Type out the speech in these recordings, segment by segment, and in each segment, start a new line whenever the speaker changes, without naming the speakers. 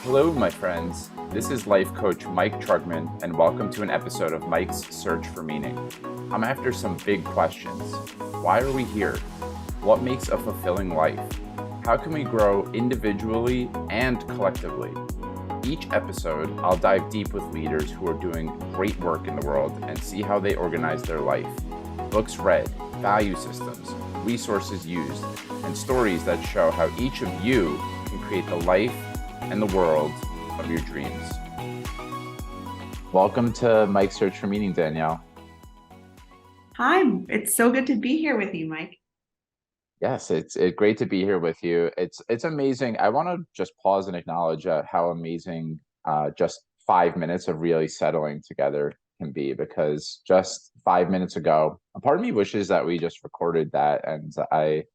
Hello, my friends. This is life coach Mike Trugman, and welcome to an episode of Mike's Search for Meaning. I'm after some big questions. Why are we here? What makes a fulfilling life? How can we grow individually and collectively? Each episode, I'll dive deep with leaders who are doing great work in the world and see how they organize their life. Books read, value systems, resources used, and stories that show how each of you can create the life and the world of your dreams. Welcome to Mike's Search for Meaning, Danielle.
Hi, it's so good to be here with you, Mike.
Yes, it's great to be here with you. It's amazing. I want to just pause and acknowledge how amazing just 5 minutes of really settling together can be, because just 5 minutes ago, a part of me wishes that we just recorded that, and I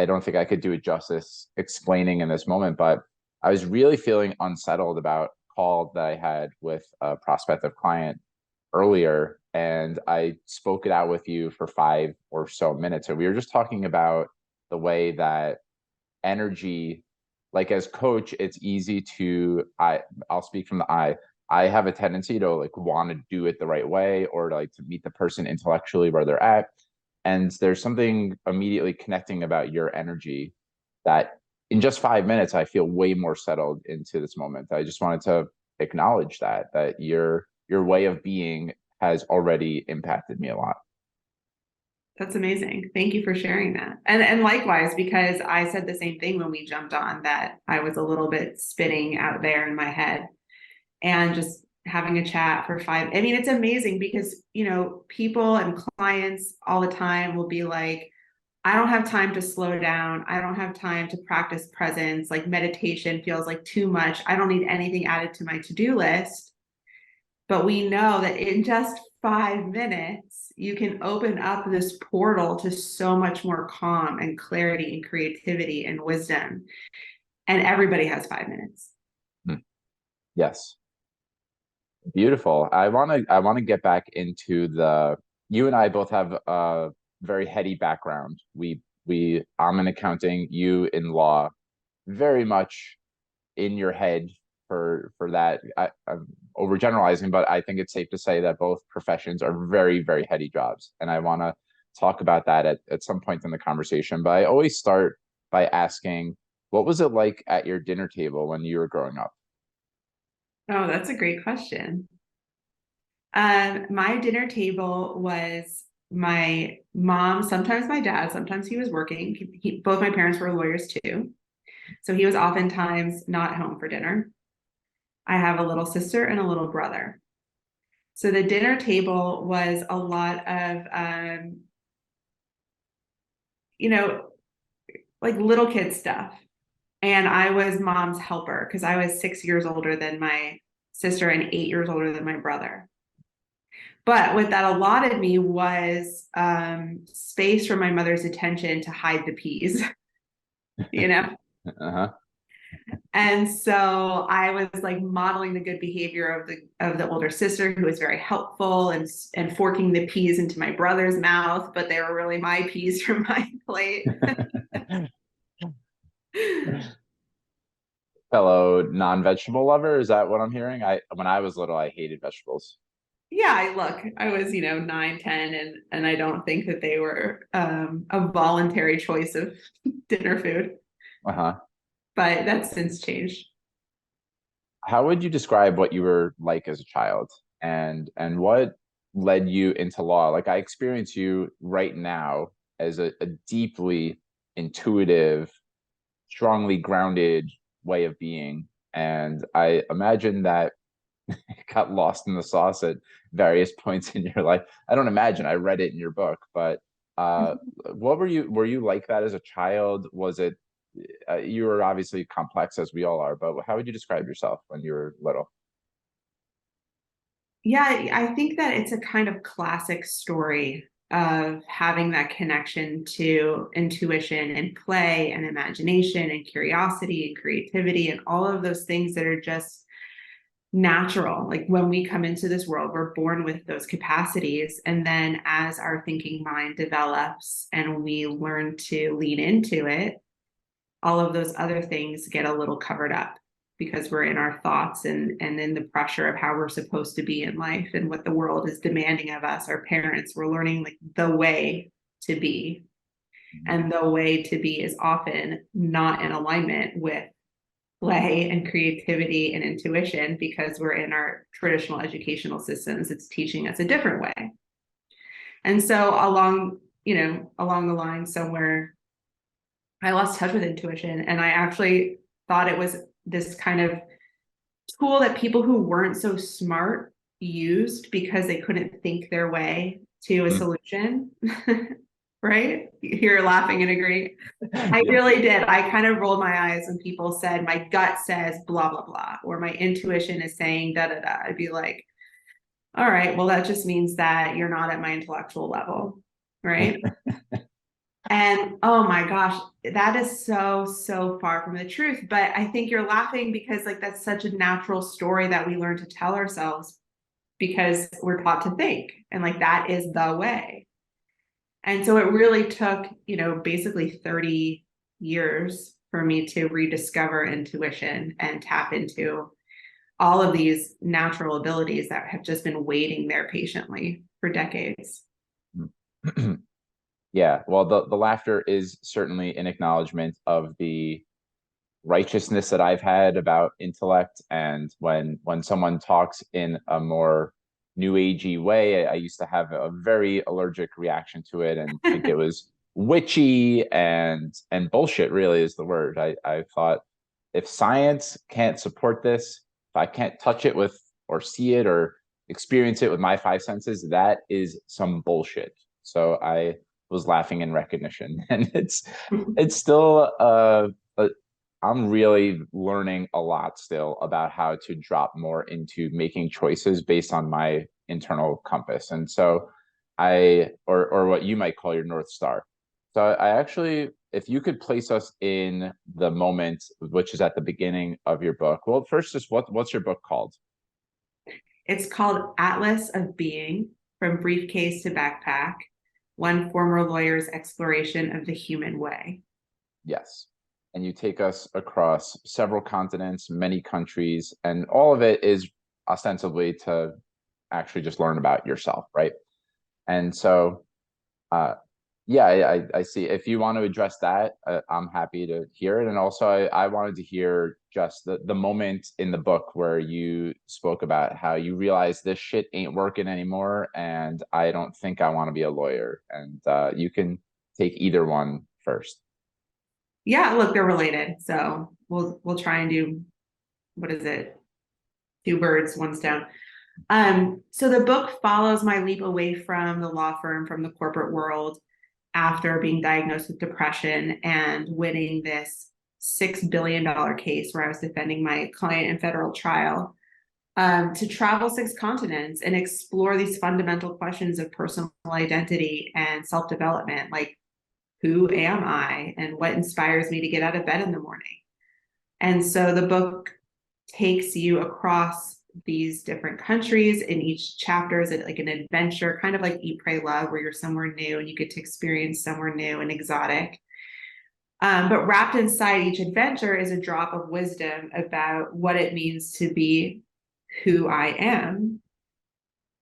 don't think I could do it justice explaining in this moment, but I was really feeling unsettled about a call that I had with a prospective client earlier, and I spoke it out with you for 5 or so minutes. And we were just talking about the way that energy, like as coach, it's easy to, I'll speak from the I have a tendency to like want to do it the right way, or to like to meet the person intellectually where they're at. And there's something immediately connecting about your energy that in just 5 minutes, I feel way more settled into this moment. I just wanted to acknowledge that your way of being has already impacted me a lot.
That's amazing. Thank you for sharing that. And likewise, because I said the same thing when we jumped on, that I was a little bit spinning out there in my head, and just having a chat for five. I mean, it's amazing because, people and clients all the time will be like, I don't have time to slow down. I don't have time to practice presence. Like meditation feels like too much. I don't need anything added to my to-do list. But we know that in just 5 minutes, you can open up this portal to so much more calm and clarity and creativity and wisdom. And everybody has 5 minutes.
Yes. Beautiful. I want to get back into you and I both have a very heady background. I'm in accounting, you in law, very much in your head for that. I'm overgeneralizing, but I think it's safe to say that both professions are very, very heady jobs. And I want to talk about that at some point in the conversation. But I always start by asking, what was it like at your dinner table when you were growing up?
Oh, that's a great question. My dinner table was my mom, sometimes my dad, sometimes he was working. Both my parents were lawyers too. So he was oftentimes not home for dinner. I have a little sister and a little brother. So the dinner table was a lot of, you know, like little kid stuff. And I was mom's helper because I was 6 years older than my sister and 8 years older than my brother. But what that allotted me was space for my mother's attention to hide the peas, you know?
Uh-huh.
And so I was like modeling the good behavior of the older sister, who was very helpful, and forking the peas into my brother's mouth, but they were really my peas from my plate.
Fellow non-vegetable lover, is that what I'm hearing? When I was little, I hated vegetables.
Yeah, I was, 9, 10, and I don't think that they were a voluntary choice of dinner food,
Uh-huh.
but that's since changed.
How would you describe what you were like as a child, and what led you into law? Like I experience you right now as a deeply intuitive, strongly grounded way of being. And I imagine that got lost in the sauce at various points in your life. I don't imagine, I read it in your book, but uh, what were you like that as a child? Was it you were obviously complex as we all are, but how would you describe yourself when you were little?
Yeah, I think that it's a kind of classic story of having that connection to intuition and play and imagination and curiosity and creativity and all of those things that are just natural. Like when we come into this world, we're born with those capacities. And then as our thinking mind develops and we learn to lean into it, all of those other things get a little covered up. because we're in our thoughts and in the pressure of how we're supposed to be in life and what the world is demanding of us. Our parents, we're learning like the way to be. And the way to be is often not in alignment with play and creativity and intuition because we're in our traditional educational systems. It's teaching us a different way. And so along the line somewhere, I lost touch with intuition. And I actually thought it was this kind of tool that people who weren't so smart used because they couldn't think their way to a solution. Right? You're laughing and agree. I
Yeah.
really did. I kind of rolled my eyes when people said, my gut says blah, blah, blah, or my intuition is saying da, da, da. I'd be like, all right, well, that just means that you're not at my intellectual level. Right. And oh my gosh, that is so, so far from the truth. But I think you're laughing because like that's such a natural story that we learn to tell ourselves because we're taught to think. And like that is the way. And so it really took, basically 30 years for me to rediscover intuition and tap into all of these natural abilities that have just been waiting there patiently for decades.
Yeah, well, the laughter is certainly an acknowledgement of the righteousness that I've had about intellect. And when someone talks in a more new agey way, I used to have a very allergic reaction to it and think it was witchy and bullshit really is the word. I thought if science can't support this, if I can't touch it with or see it or experience it with my five senses, that is some bullshit. So I was laughing in recognition. And it's still I'm really learning a lot still about how to drop more into making choices based on my internal compass. And so or what you might call your North Star. So I actually, if you could place us in the moment, which is at the beginning of your book. Well, first, just what's your book called?
It's called Atlas of Being, From Briefcase to Backpack, One Former Lawyer's Exploration of the Human Way.
Yes. And you take us across several continents, many countries, and all of it is ostensibly to actually just learn about yourself, right? And so, yeah, I see. If you want to address that, I'm happy to hear it. And also, I wanted to hear just the moment in the book where you spoke about how you realize this shit ain't working anymore, and I don't think I want to be a lawyer. And you can take either one first.
Yeah, look, they're related. So we'll try and do, what is it? Two birds, one stone. So the book follows my leap away from the law firm, from the corporate world, after being diagnosed with depression and winning this $6 billion case where I was defending my client in federal trial, to travel 6 continents and explore these fundamental questions of personal identity and self-development, like who am I and what inspires me to get out of bed in the morning. And so the book takes you across these different countries. In each chapter is like an adventure, kind of like Eat, Pray, Love, where you're somewhere new and you get to experience somewhere new and exotic. But wrapped inside each adventure is a drop of wisdom about what it means to be who I am.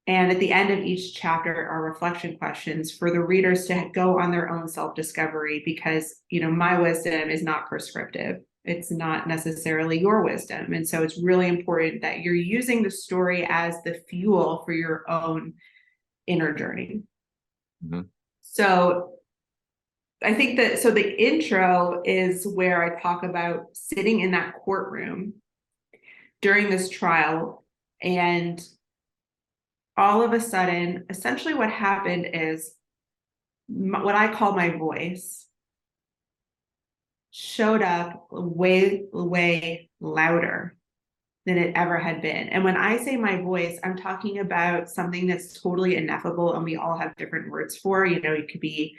And at the end of each chapter are reflection questions for the readers to go on their own self-discovery, because, my wisdom is not prescriptive. It's not necessarily your wisdom. And so it's really important that you're using the story as the fuel for your own inner journey. Mm-hmm. So I think that, so the intro is where I talk about sitting in that courtroom during this trial, and all of a sudden, essentially what happened is what I call my voice showed up way, way louder than it ever had been. And when I say my voice, I'm talking about something that's totally ineffable and we all have different words for. It could be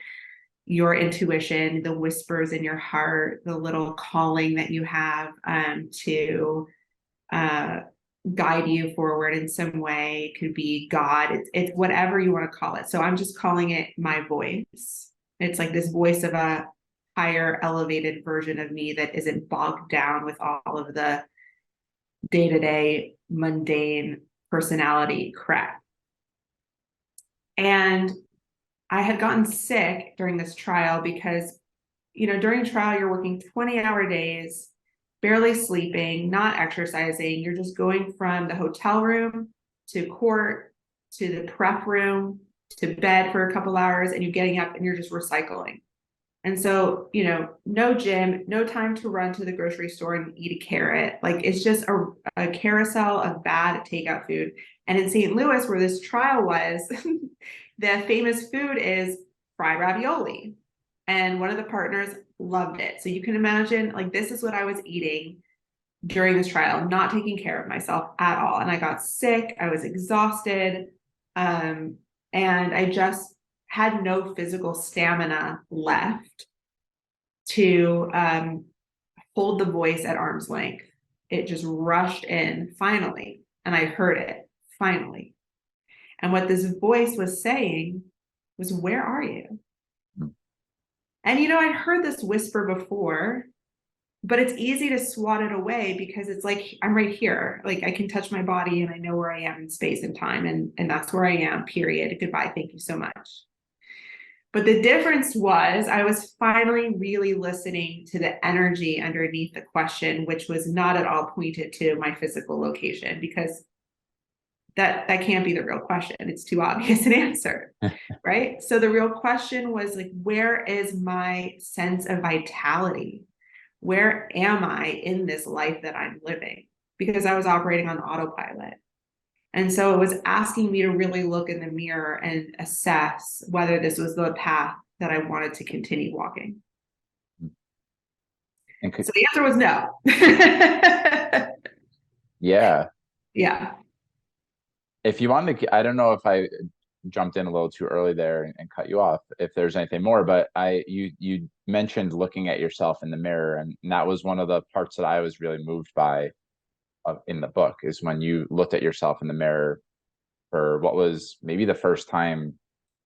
your intuition, the whispers in your heart, the little calling that you have to guide you forward in some way. It could be God. It's whatever you want to call it. So I'm just calling it my voice. It's like this voice of a higher elevated version of me that isn't bogged down with all of the day-to-day mundane personality crap. And I had gotten sick during this trial because, during trial, you're working 20-hour days, barely sleeping, not exercising. You're just going from the hotel room to court to the prep room to bed for a couple hours, and you're getting up and you're just recycling. And so, no gym, no time to run to the grocery store and eat a carrot. Like, it's just a carousel of bad takeout food. And in St. Louis, where this trial was, the famous food is fried ravioli. And one of the partners loved it. So you can imagine, like, this is what I was eating during this trial, not taking care of myself at all. And I got sick. I was exhausted. And I just had no physical stamina left to hold the voice at arm's length. It just rushed in finally, and I heard it finally. And what this voice was saying was, "Where are you?" And I'd heard this whisper before, but it's easy to swat it away because it's like, I'm right here. Like, I can touch my body and I know where I am in space and time, and that's where I am, period. Goodbye. Thank you so much. But the difference was I was finally really listening to the energy underneath the question, which was not at all pointed to my physical location, because that can't be the real question. It's too obvious an answer, right? So the real question was, like, where is my sense of vitality? Where am I in this life that I'm living? Because I was operating on autopilot. And so it was asking me to really look in the mirror and assess whether this was the path that I wanted to continue walking.
And
So the answer was no.
yeah.
Yeah.
If you want to, I don't know if I jumped in a little too early there and cut you off, if there's anything more, but you mentioned looking at yourself in the mirror, and that was one of the parts that I was really moved by in the book, is when you looked at yourself in the mirror for what was maybe the first time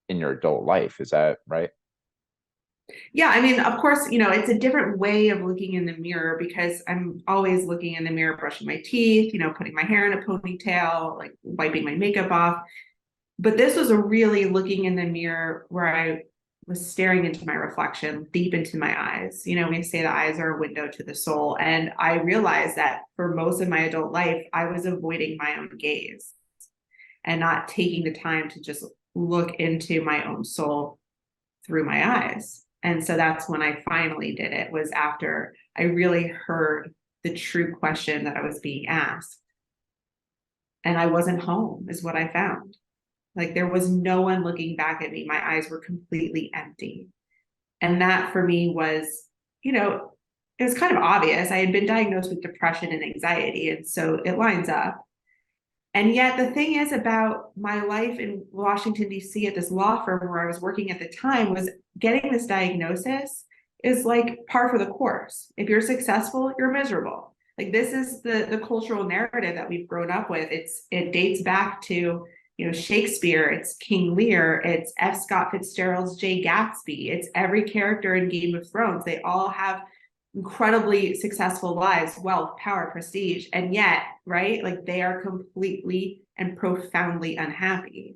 in your adult life. Is that right?
Yeah, I mean, of course, it's a different way of looking in the mirror because I'm always looking in the mirror, brushing my teeth, putting my hair in a ponytail, like wiping my makeup off. But this was a really looking in the mirror where I was staring into my reflection, deep into my eyes. We say the eyes are a window to the soul. And I realized that for most of my adult life, I was avoiding my own gaze and not taking the time to just look into my own soul through my eyes. And so that's when I finally did it, was after I really heard the true question that I was being asked. And I wasn't home, is what I found. Like, there was no one looking back at me. My eyes were completely empty. And that for me was, it was kind of obvious. I had been diagnosed with depression and anxiety. And so it lines up. And yet the thing is about my life in Washington, D.C. at this law firm where I was working at the time was getting this diagnosis is like par for the course. If you're successful, you're miserable. Like, this is the cultural narrative that we've grown up with. It dates back to, Shakespeare, it's King Lear, it's F. Scott Fitzgerald's Jay Gatsby, it's every character in Game of Thrones. They all have incredibly successful lives, wealth, power, prestige, and yet, right, like, they are completely and profoundly unhappy.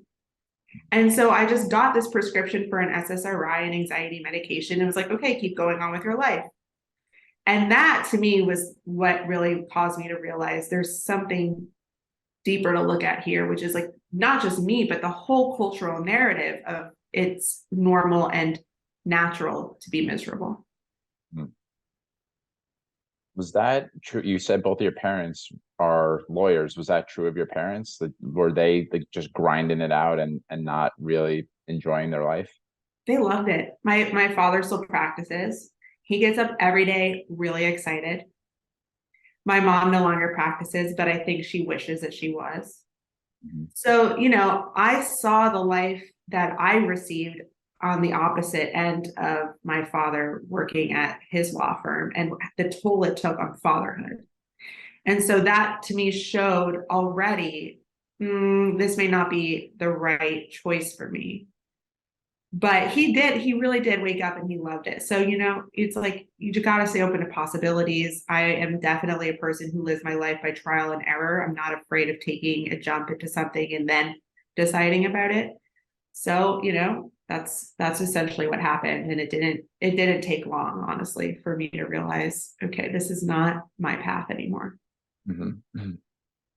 And so I just got this prescription for an SSRI and anxiety medication and was like, okay, keep going on with your life. And that to me was what really caused me to realize there's something deeper to look at here, which is like not just me, but the whole cultural narrative of it's normal and natural to be miserable.
Was that true? You said both of your parents are lawyers. Was that true of your parents? Were they like just grinding it out and not really enjoying their life?
They loved it. My father still practices. He gets up every day really excited. My mom no longer practices, but I think she wishes that she was. Mm-hmm. So, I saw the life that I received on the opposite end of my father working at his law firm and the toll it took on fatherhood. And so that to me showed already, this may not be the right choice for me. But he really did wake up and he loved it. So, it's like you just got to stay open to possibilities. I am definitely a person who lives my life by trial and error. I'm not afraid of taking a jump into something and then deciding about it. So, that's essentially what happened. And it didn't take long, honestly, for me to realize, okay, this is not my path anymore.
Mhm. Mhm.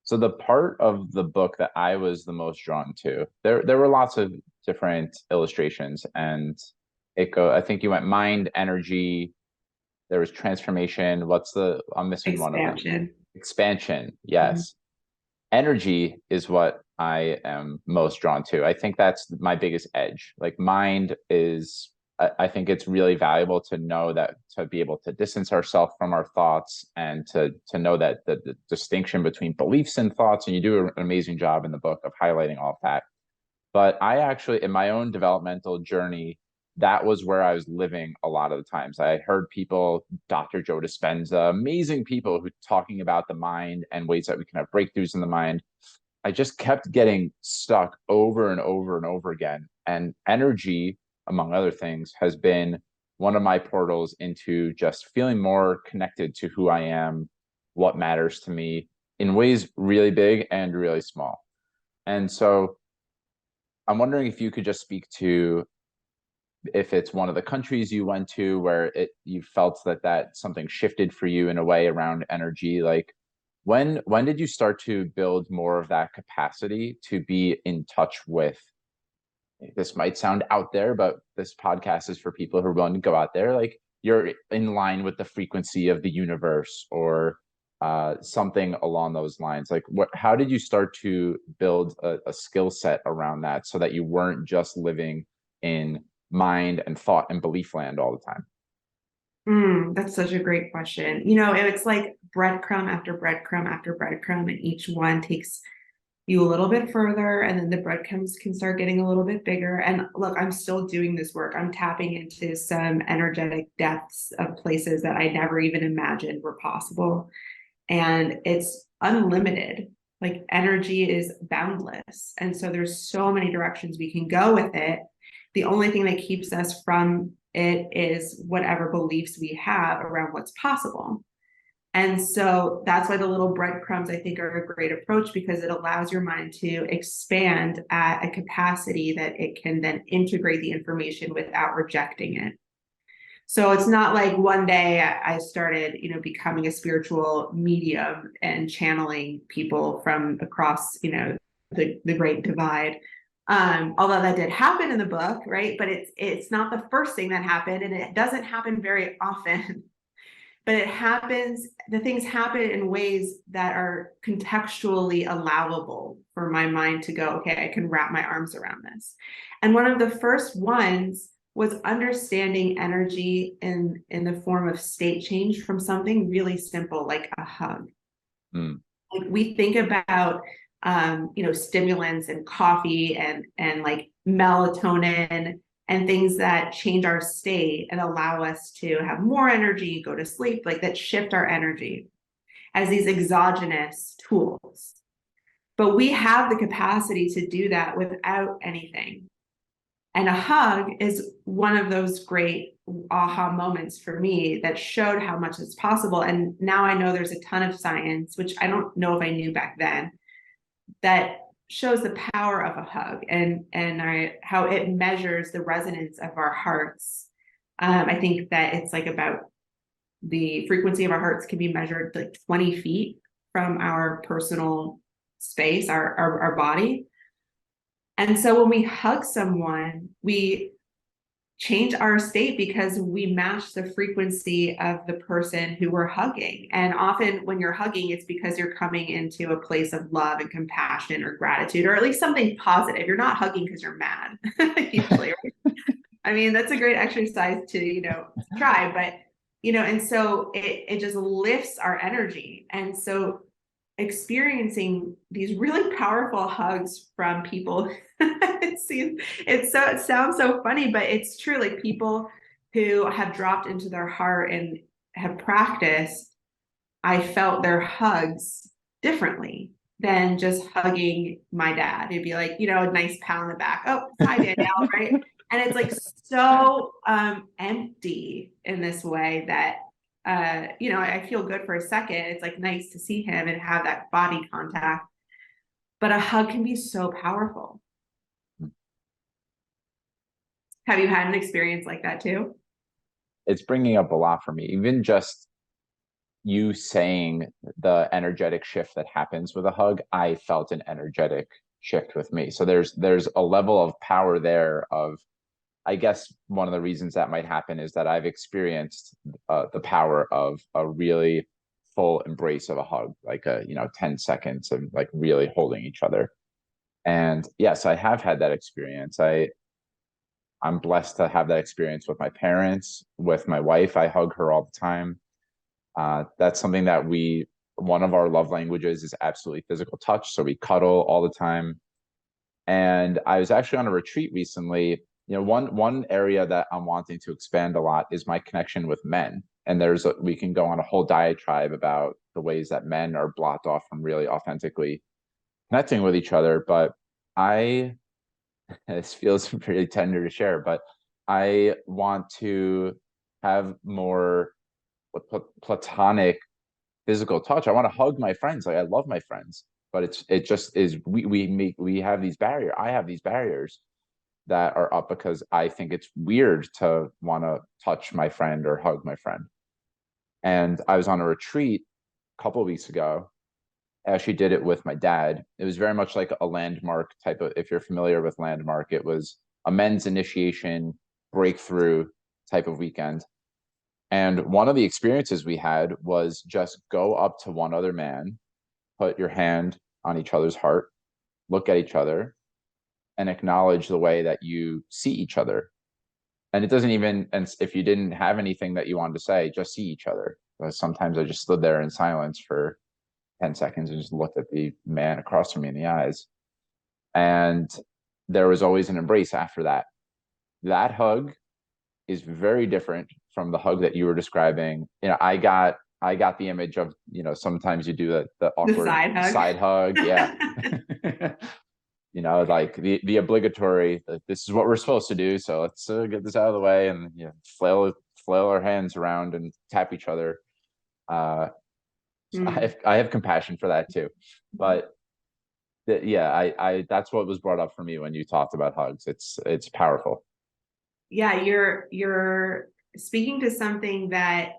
So the part of the book that I was the most drawn to, there were lots of different illustrations, and I think you went mind, energy, there was transformation. I'm missing one of them.
Expansion.
Expansion.
Mhm.
Yes. Energy is what I am most drawn to. I think that's my biggest edge. Like mind is, I think it's really valuable to know that, to be able to distance ourselves from our thoughts, and to know that the distinction between beliefs and thoughts. And you do an amazing job in the book of highlighting all of that. But I actually, in my own developmental journey, that was where I was living a lot of the times. I heard people, Dr. Joe Dispenza, amazing people who talking about the mind and ways that we can have breakthroughs in the mind. I just kept getting stuck over and over and over again. And energy, among other things, has been one of my portals into just feeling more connected to who I am, what matters to me, in ways really big and really small. And so I'm wondering if you could just speak to, if it's one of the countries you went to where you felt that something shifted for you in a way around energy. Like when did you start to build more of that capacity to be in touch with, this might sound out there, but this podcast is for people who are willing to go out there, like you're in line with the frequency of the universe, or something along those lines. Like how did you start to build a skill set around that so that you weren't just living in mind and thought and belief land all the time?
That's such a great question. It's like breadcrumb after breadcrumb after breadcrumb, and each one takes you a little bit further, and then the breadcrumbs can start getting a little bit bigger. And look, I'm still doing this work. I'm tapping into some energetic depths of places that I never even imagined were possible. And it's unlimited. Like energy is boundless. And so there's so many directions we can go with it. The only thing that keeps us from it is whatever beliefs we have around what's possible. And so that's why the little breadcrumbs, I think, are a great approach, because it allows your mind to expand at a capacity that it can then integrate the information without rejecting it. So it's not like one day I started, becoming a spiritual medium and channeling people from across, the Great Divide. Although that did happen in the book, right? But it's not the first thing that happened, and it doesn't happen very often. But the things happen in ways that are contextually allowable for my mind to go, okay, I can wrap my arms around this. And one of the first ones was understanding energy in the form of state change from something really simple like a hug.
Mm.
Like we think about stimulants and coffee and like melatonin and things that change our state and allow us to have more energy, go to sleep, like that shift our energy as these exogenous tools. But we have the capacity to do that without anything. And a hug is one of those great aha moments for me that showed how much is possible. And now I know there's a ton of science, which I don't know if I knew back then, that shows the power of a hug and how it measures the resonance of our hearts. I think that it's like about the frequency of our hearts can be measured like 20 feet from our personal space, our body. And so when we hug someone, we change our state because we match the frequency of the person who we're hugging. And often when you're hugging, it's because you're coming into a place of love and compassion or gratitude, or at least something positive. You're not hugging because you're mad, usually. Right? I mean, that's a great exercise to, try, but, and so it just lifts our energy. And so experiencing these really powerful hugs from people. It sounds so funny, but it's true. Like people who have dropped into their heart and have practiced, I felt their hugs differently than just hugging my dad. It'd be like, a nice pat on the back. Oh, hi, Danielle, right? And it's like so empty in this way that you know, I feel good for a second. It's like nice to see him and have that body contact. But a hug can be so powerful. Have you had an experience like that too?
It's bringing up a lot for me. Even just you saying the energetic shift that happens with a hug, I felt an energetic shift with me. So there's a level of power there of, I guess one of the reasons that might happen is that I've experienced the power of a really full embrace of a hug, like a, 10 seconds of like really holding each other. And yes, I have had that experience. I'm blessed to have that experience with my parents, with my wife. I hug her all the time. That's something that one of our love languages is absolutely physical touch. So we cuddle all the time. And I was actually on a retreat recently. One area that I'm wanting to expand a lot is my connection with men. And we can go on a whole diatribe about the ways that men are blocked off from really authentically connecting with each other. But I, this feels pretty tender to share, but I want to have more platonic physical touch. I want to hug my friends. Like I love my friends, but it just is we have these barriers. I have these barriers that are up because I think it's weird to want to touch my friend or hug my friend. And I was on a retreat a couple of weeks ago. I actually did it with my dad. It was very much like a landmark type of, if you're familiar with landmark, it was a men's initiation breakthrough type of weekend. And one of the experiences we had was just go up to one other man, put your hand on each other's heart, look at each other, and acknowledge the way that you see each other. And it doesn't even, and if you didn't have anything that you wanted to say, just see each other. Sometimes I just stood there in silence for 10 seconds and just looked at the man across from me in the eyes. And there was always an embrace after that. That hug is very different from the hug that you were describing. I got the image of, sometimes you do the
The
awkward
side hug.
side hug. Yeah. Like the obligatory, like, this is what we're supposed to do. So let's get this out of the way and flail our hands around and tap each other. So I
Mm.
have compassion for that too. But yeah, I that's what was brought up for me when you talked about hugs. It's powerful.
Yeah, you're speaking to something that,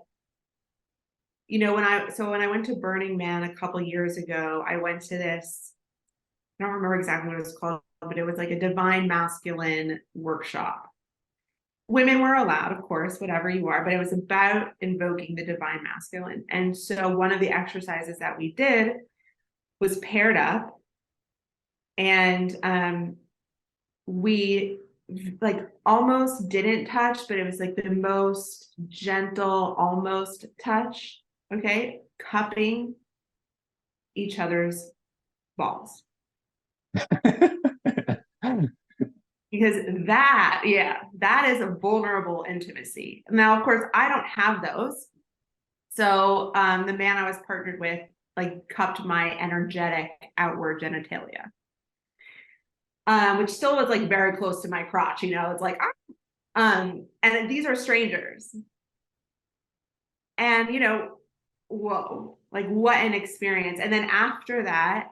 you know, when I went to Burning Man a couple years ago, I went to this, I don't remember exactly what it was called, but it was like a divine masculine workshop. Women were allowed, of course, whatever you are, but it was about invoking the divine masculine. And so one of the exercises that we did was paired up, and we like almost didn't touch, but it was like the most gentle, almost touch. Okay. Cupping each other's balls. Because that, yeah, that is a vulnerable intimacy. Now, of course, I don't have those. So the man I was partnered with like cupped my energetic outward genitalia, which still was like very close to my crotch. You know, it's like, and these are strangers. And, you know, whoa, like what an experience. And then after that,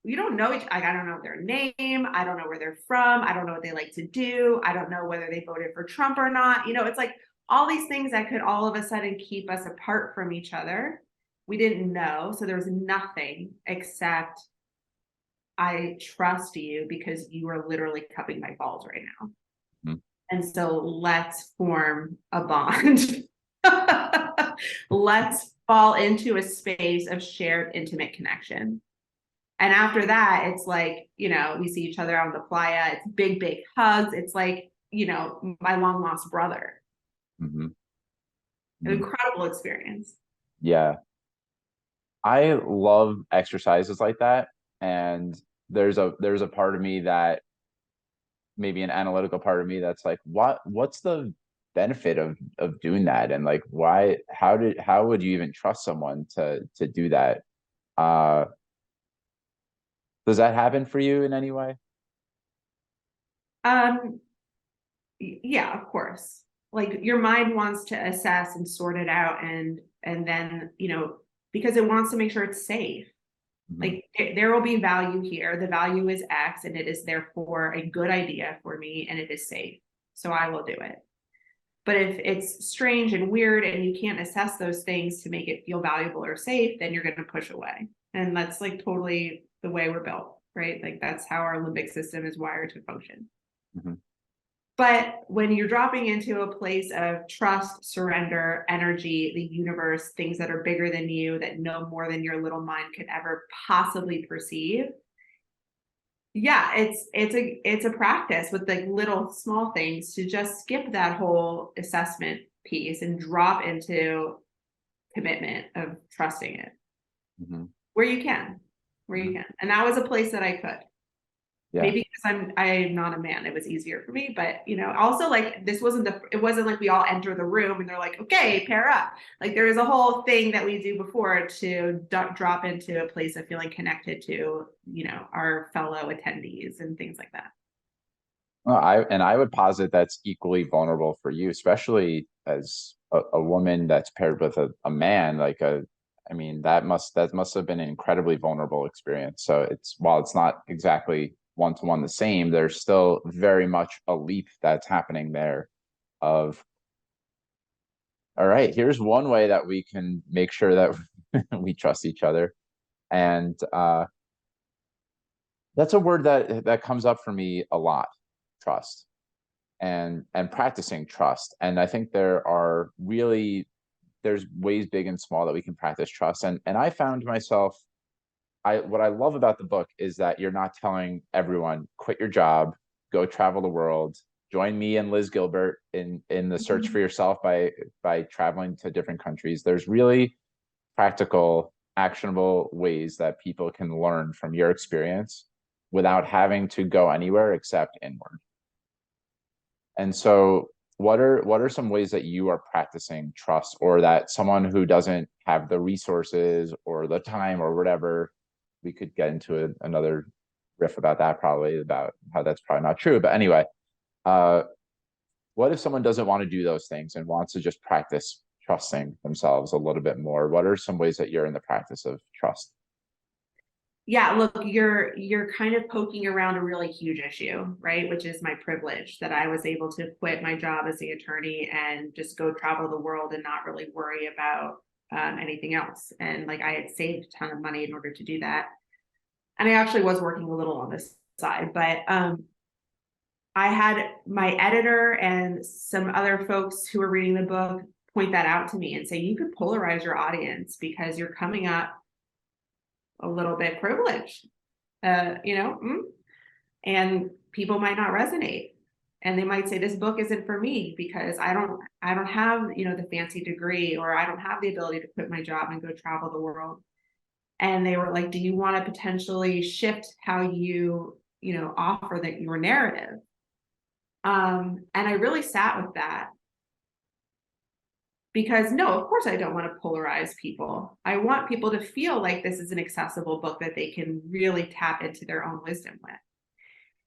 you don't know each, like, I don't know their name. I don't know where they're from. I don't know what they like to do. I don't know whether they voted for Trump or not. You know, it's like all these things that could all of a sudden keep us apart from each other. We didn't know. So there was nothing except I trust you because you are literally cupping my balls right now.
Mhm.
And so let's form a bond. Let's fall into a space of shared intimate connection. And after that, it's like, you know, we see each other on the playa. It's big, big hugs. It's like, you know, my long lost brother.
Mhm.
An
Mhm.
incredible experience.
Yeah, I love exercises like that. And there's a part of me that, maybe an analytical part of me, that's like, what's the benefit of doing that? And like, why, how would you even trust someone to do that? Uh, does that happen for you in any way?
Um, Yeah, of course. Like your mind wants to assess and sort it out, and then, because it wants to make sure it's safe.
Mhm.
Like there will be value here. The value is X, and it is therefore a good idea for me, and it is safe. So I will do it. But if it's strange and weird and you can't assess those things to make it feel valuable or safe, then you're going to push away. And that's like totally the way we're built, right? Like that's how our limbic system is wired to function.
Mhm.
But when you're dropping into a place of trust, surrender, energy, the universe, things that are bigger than you, that know more than your little mind could ever possibly perceive, yeah, it's a practice with like little small things to just skip that whole assessment piece and drop into commitment of trusting it
Mhm.
where you can, where you
Mhm.
can. And that was a place that I could.
Yeah.
Maybe because I'm not a man, it was easier for me. But also like it wasn't like we all enter the room and they're like, okay, pair up. Like there is a whole thing that we do before to drop into a place of feeling connected to, our fellow attendees and things like that.
Well, I would posit that's equally vulnerable for you, especially as a woman that's paired with a man. I mean, that must have been an incredibly vulnerable experience. So while it's not exactly one to one the same, there's still very much a leap that's happening there. Of all right, here's one way that we can make sure that we trust each other, and that's a word that comes up for me a lot: trust. And practicing trust. And I think there's ways big and small that we can practice trust. And I found myself, what I love about the book is that you're not telling everyone quit your job, go travel the world, join me and Liz Gilbert in the search for
Mhm.
yourself by traveling to different countries. There's really practical, actionable ways that people can learn from your experience without having to go anywhere except inward. And so what are some ways that you are practicing trust, or that someone who doesn't have the resources or the time or whatever, we could get into another riff about that, probably about how that's probably not true. But anyway, uh, what if someone doesn't want to do those things and wants to just practice trusting themselves a little bit more? What are some ways that you're in the practice of trust?
Yeah, look, you're kind of poking around a really huge issue, right? Which is my privilege that I was able to quit my job as the attorney and just go travel the world and not really worry about anything else. And like I had saved a ton of money in order to do that. And I actually was working a little on this side, but I had my editor and some other folks who were reading the book point that out to me and say, you could polarize your audience because you're coming up a little bit privileged, uh, you know, mm, and people might not resonate. And they might say, this book isn't for me because I don't have, the fancy degree, or I don't have the ability to quit my job and go travel the world. And they were like, do you want to potentially shift how offer that your narrative? And I really sat with that because no, of course I don't want to polarize people. I want people to feel like this is an accessible book that they can really tap into their own wisdom with.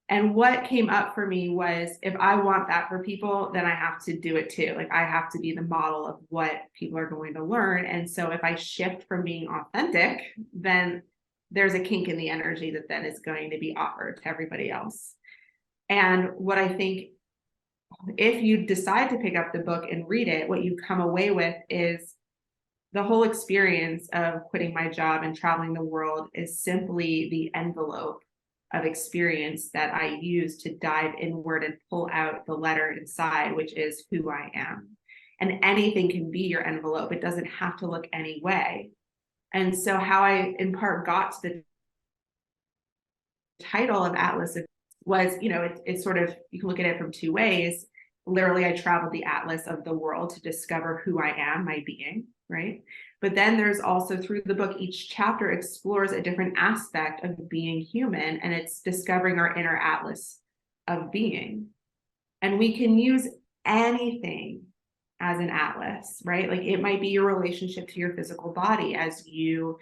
And what came up for me was, if I want that for people, then I have to do it too. Like I have to be the model of what people are going to learn. And so if I shift from being authentic, then there's a kink in the energy that then is going to be offered to everybody else. And what I think, if you decide to pick up the book and read it, what you come away with is the whole experience of quitting my job and traveling the world is simply the envelope of experience that I use to dive inward and pull out the letter inside, which is who I am. And anything can be your envelope. It doesn't have to look any way. And so how I in part got to the title of Atlas was, it's sort of, you can look at it from two ways. Literally, I traveled the atlas of the world to discover who I am, my being, right? But then there's also, through the book, each chapter explores a different aspect of being human, and it's discovering our inner atlas of being. And we can use anything as an atlas, right? Like it might be your relationship to your physical body as you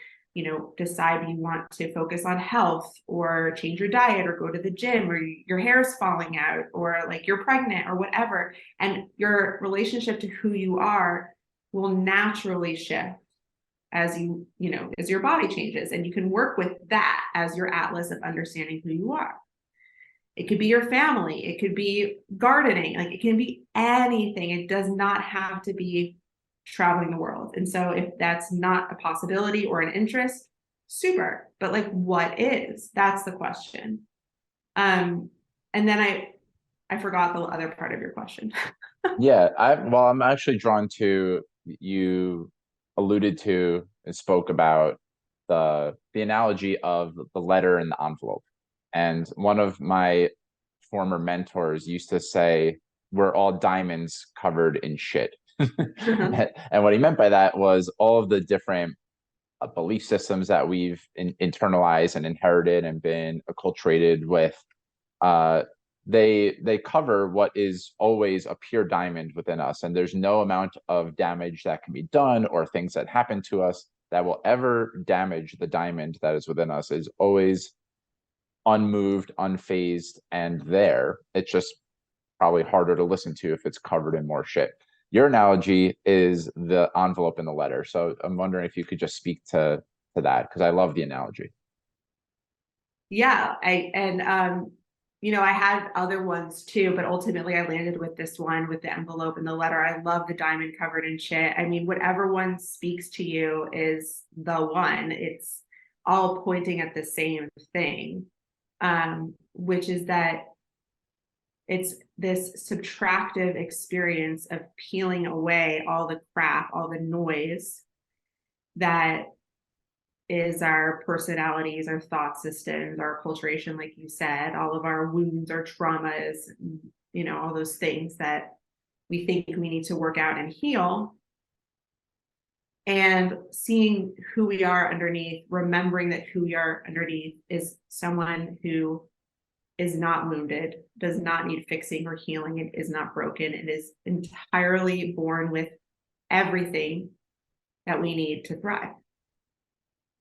decide you want to focus on health or change your diet or go to the gym or your hair is falling out or like you're pregnant or whatever. And your relationship to who you are will naturally shift as as your body changes. And you can work with that as your atlas of understanding who you are. It could be your family. It could be gardening. Like it can be anything. It does not have to be traveling the world. And so if that's not a possibility or an interest, super. But like, what is? That's the question. And then I forgot the other part of your question.
Yeah, I'm actually drawn to, you alluded to and spoke about the analogy of the letter and the envelope. And one of my former mentors used to say, we're all diamonds covered in shit. And what he meant by that was all of the different belief systems that we've internalized and inherited and been acculturated with. Uh, they cover what is always a pure diamond within us, and there's no amount of damage that can be done or things that happen to us that will ever damage the diamond that is within us. Is always unmoved, unfazed, and there. It's just probably harder to listen to if it's covered in more shit. Your analogy is the envelope in the letter. So I'm wondering if you could just speak to that, because I love the analogy.
Yeah, I had other ones too, but ultimately I landed with this one with the envelope and the letter. I love the diamond covered in shit. I mean, whatever one speaks to you is the one. It's all pointing at the same thing, which is that it's this subtractive experience of peeling away all the crap, all the noise that is our personalities, our thought systems, our acculturation, like you said, all of our wounds, our traumas, all those things that we think we need to work out and heal. And seeing who we are underneath, remembering that who we are underneath is someone who is not wounded, does not need fixing or healing, and is not broken. It is entirely born with everything that we need to thrive.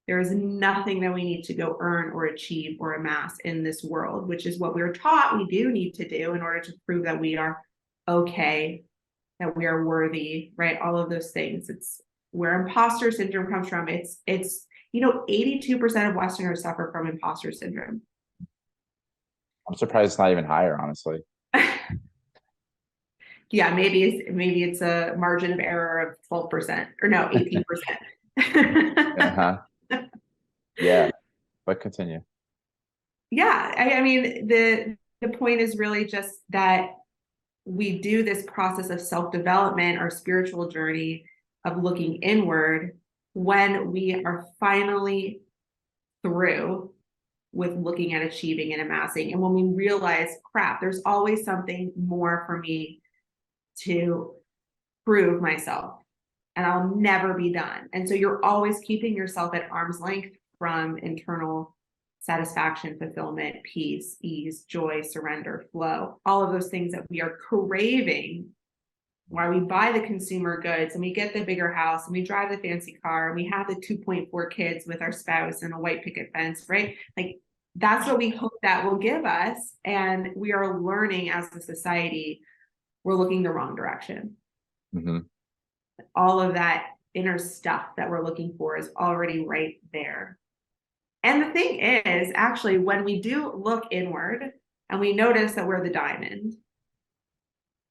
There is nothing that we need to go earn or achieve or amass in this world, which is what we're taught we do need to do in order to prove that we are okay, that we are worthy, right? All of those things. It's where imposter syndrome comes from. It's 82% of Westerners suffer from imposter syndrome.
I'm surprised it's not even higher, honestly.
Yeah, maybe it's a margin of error of 12% or no, 18%.
Uh-huh. Yeah, but continue.
Yeah, I mean, the point is really just that we do this process of self-development, our spiritual journey of looking inward when we are finally through with looking at achieving and amassing. And when we realize, crap, there's always something more for me to prove myself, and I'll never be done. And so you're always keeping yourself at arm's length from internal satisfaction, fulfillment, peace, ease, joy, surrender, flow, all of those things that we are craving while we buy the consumer goods and we get the bigger house and we drive the fancy car and we have the 2.4 kids with our spouse and a white picket fence, right? Like that's what we hope that will give us. And we are learning as a society, we're looking the wrong direction.
Mm-hmm.
All of that inner stuff that we're looking for is already right there. And the thing is, actually, when we do look inward and we notice that we're the diamond,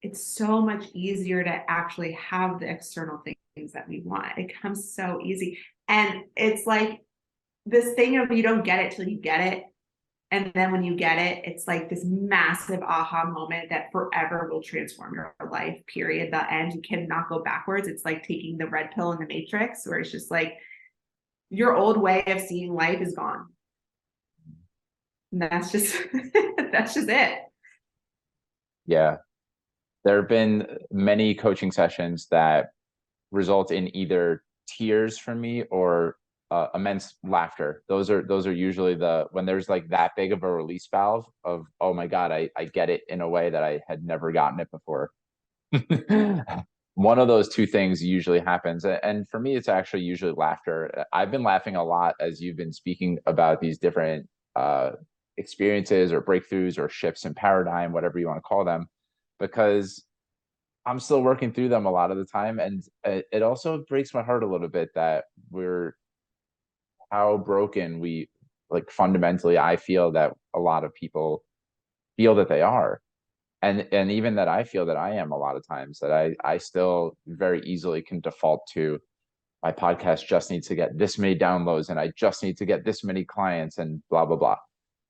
it's so much easier to actually have the external things that we want. It comes so easy. And it's like this thing of you don't get it till you get it. And then when you get it, it's like this massive aha moment that forever will transform your life, period. The end, you cannot go backwards. It's like taking the red pill in the Matrix, where it's just like your old way of seeing life is gone. And that's just that's just it.
Yeah. There have been many coaching sessions that result in either tears from me or immense laughter. Those are usually when there's like that big of a release valve of, oh my God, I get it in a way that I had never gotten it before. one of those two things usually happens. And for me, it's actually usually laughter. I've been laughing a lot as you've been speaking about these different uh, experiences or breakthroughs or shifts in paradigm, whatever you want to call them, because I'm still working through them a lot of the time. And it also breaks my heart a little bit that we're how broken we, like, fundamentally, I feel that a lot of people feel that they are, and even that I feel that I am a lot of times, that I still very easily can default to my podcast just needs to get this many downloads and I just need to get this many clients and blah blah blah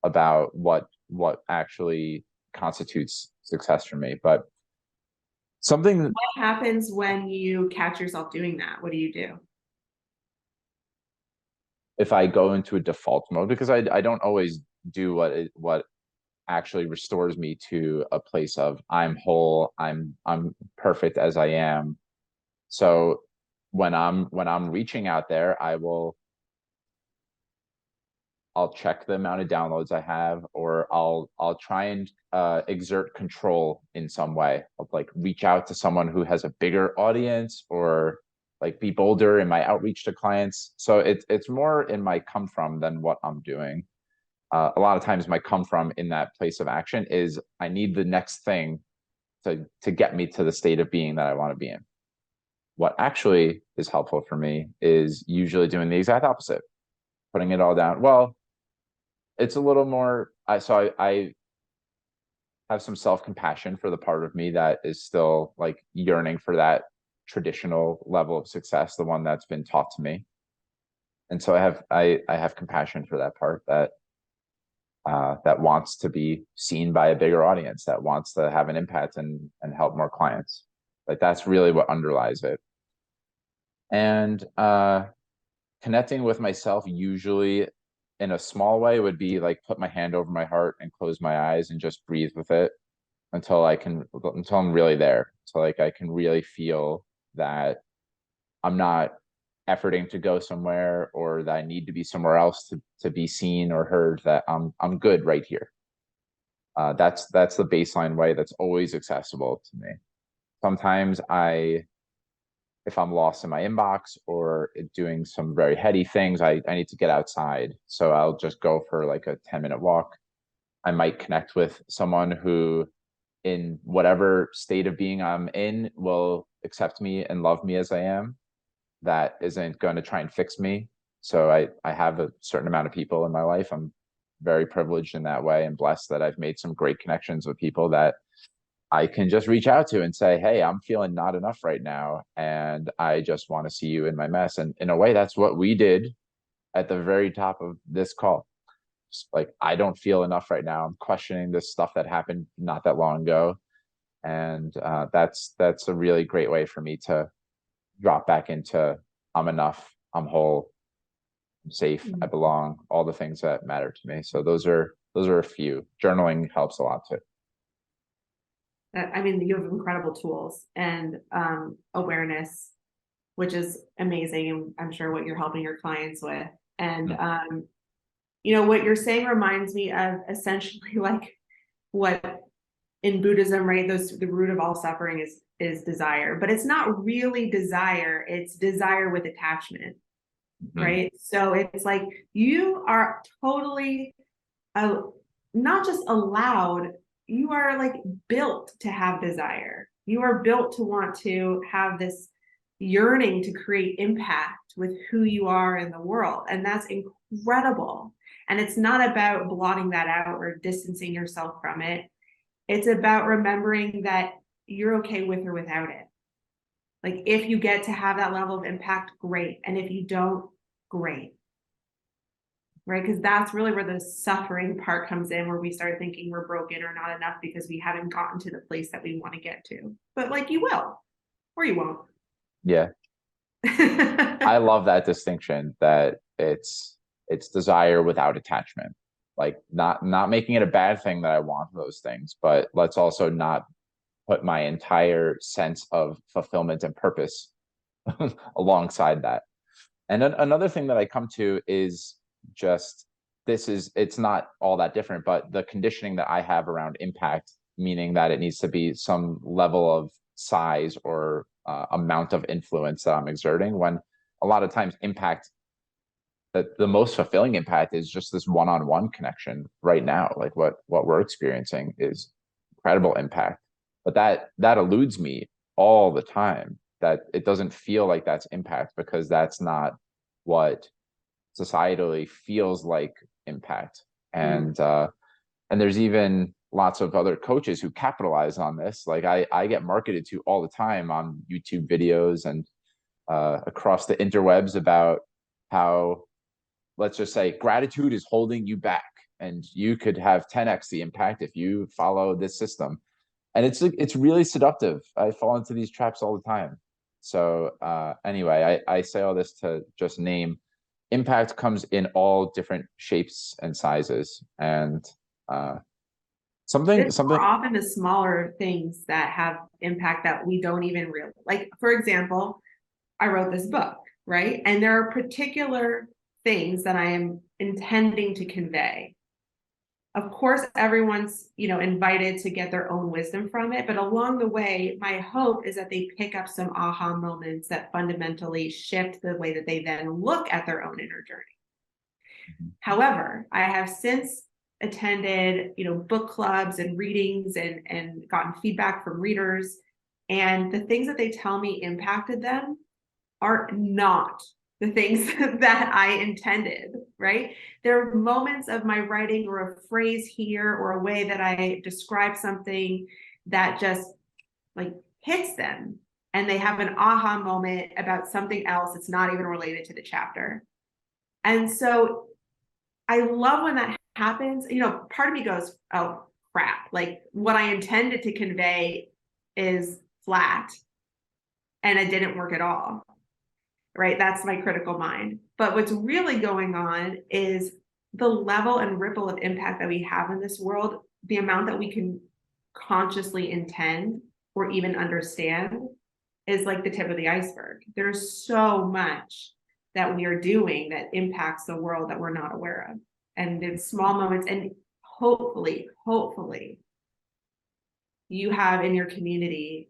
about what actually constitutes success for me. But something,
What happens when you catch yourself doing that? What do you do?
if I go into a default mode, because I don't always do what actually restores me to a place of I'm whole, I'm perfect as I am. So when I'm reaching out there, I'll check the amount of downloads I have, or I'll try and exert control in some way. I'll like reach out to someone who has a bigger audience, or like be bolder in my outreach to clients. So it's more in my come from than what I'm doing. A lot of times my come from in that place of action is I need the next thing to get me to the state of being that I want to be in. What actually is helpful for me is usually doing the exact opposite, putting it all down. Well, it's a little more, I have some self-compassion for the part of me that is still like yearning for that traditional level of success, the one that's been taught to me. And so I have compassion for that part that wants to be seen by a bigger audience, that wants to have an impact and help more clients. Like that's really what underlies it. And connecting with myself usually in a small way would be like put my hand over my heart and close my eyes and just breathe with it until I'm really there. So like I can really feel that I'm not efforting to go somewhere or that I need to be somewhere else to be seen or heard, that I'm good right here. That's the baseline way that's always accessible to me. Sometimes if I'm lost in my inbox or doing some very heady things, I need to get outside. So I'll just go for like a 10-minute walk. I might connect with someone who, in whatever state of being I'm in, will accept me and love me as I am. That isn't going to try and fix me. So I have a certain amount of people in my life. I'm very privileged in that way and blessed that I've made some great connections with people that I can just reach out to and say, hey, I'm feeling not enough right now. And I just want to see you in my mess. And in a way, that's what we did at the very top of this call. Just like, I don't feel enough right now. I'm questioning this stuff that happened not that long ago. And that's a really great way for me to drop back into I'm enough, I'm whole, I'm safe, I belong, all the things that matter to me. So those are a few. Journaling helps a lot too.
I mean, you have incredible tools and awareness, which is amazing. And I'm sure what you're helping your clients with. And,
Mm.
what you're saying reminds me of essentially like what in Buddhism, right? The root of all suffering is desire, but it's not really desire. It's desire with attachment,
Mhm.
right? So it's like you are totally uh, not just allowed, you are like built to have desire. You are built to want to have this yearning to create impact with who you are in the world. And that's incredible. And it's not about blotting that out or distancing yourself from it. It's about remembering that you're okay with or without it. Like if you get to have that level of impact, great. And if you don't, great. Right? Because that's really where the suffering part comes in, where we start thinking we're broken or not enough because we haven't gotten to the place that we want to get to. But like you will, or you won't.
Yeah. I love that distinction, that it's desire without attachment. Like not making it a bad thing that I want those things, but let's also not put my entire sense of fulfillment and purpose alongside that. And another thing that I come to is just it's not all that different, but the conditioning that I have around impact, meaning that it needs to be some level of size or amount of influence that I'm exerting, when a lot of times impact, that the most fulfilling impact is just this one-on-one connection right now. Like what we're experiencing is incredible impact, but that eludes me all the time, that it doesn't feel like that's impact, because that's not what societally feels like impact.
Mm.
And there's even lots of other coaches who capitalize on this. Like I get marketed to all the time on YouTube videos and across the interwebs about how, let's just say, gratitude is holding you back and you could have 10x the impact if you follow this system. And it's really seductive. I fall into these traps all the time. So anyway, I say all this to just name impact comes in all different shapes and sizes. And uh, something
It's more
something
often the smaller things that have impact that we don't even realize. Like, for example, I wrote this book, right? And there are particular things that I am intending to convey. Of course, everyone's, invited to get their own wisdom from it, but along the way, my hope is that they pick up some aha moments that fundamentally shift the way that they then look at their own inner journey. However, I have since attended, book clubs and readings and gotten feedback from readers. And the things that they tell me impacted them are not the things that I intended, right? There are moments of my writing or a phrase here or a way that I describe something that just like hits them, and they have an aha moment about something else that's not even related to the chapter. And so I love when that happens. Part of me goes, oh crap, like what I intended to convey is flat and it didn't work at all. Right? That's my critical mind. But what's really going on is the level and ripple of impact that we have in this world, the amount that we can consciously intend or even understand is like the tip of the iceberg. There's so much that we are doing that impacts the world that we're not aware of. And in small moments, and hopefully, you have in your community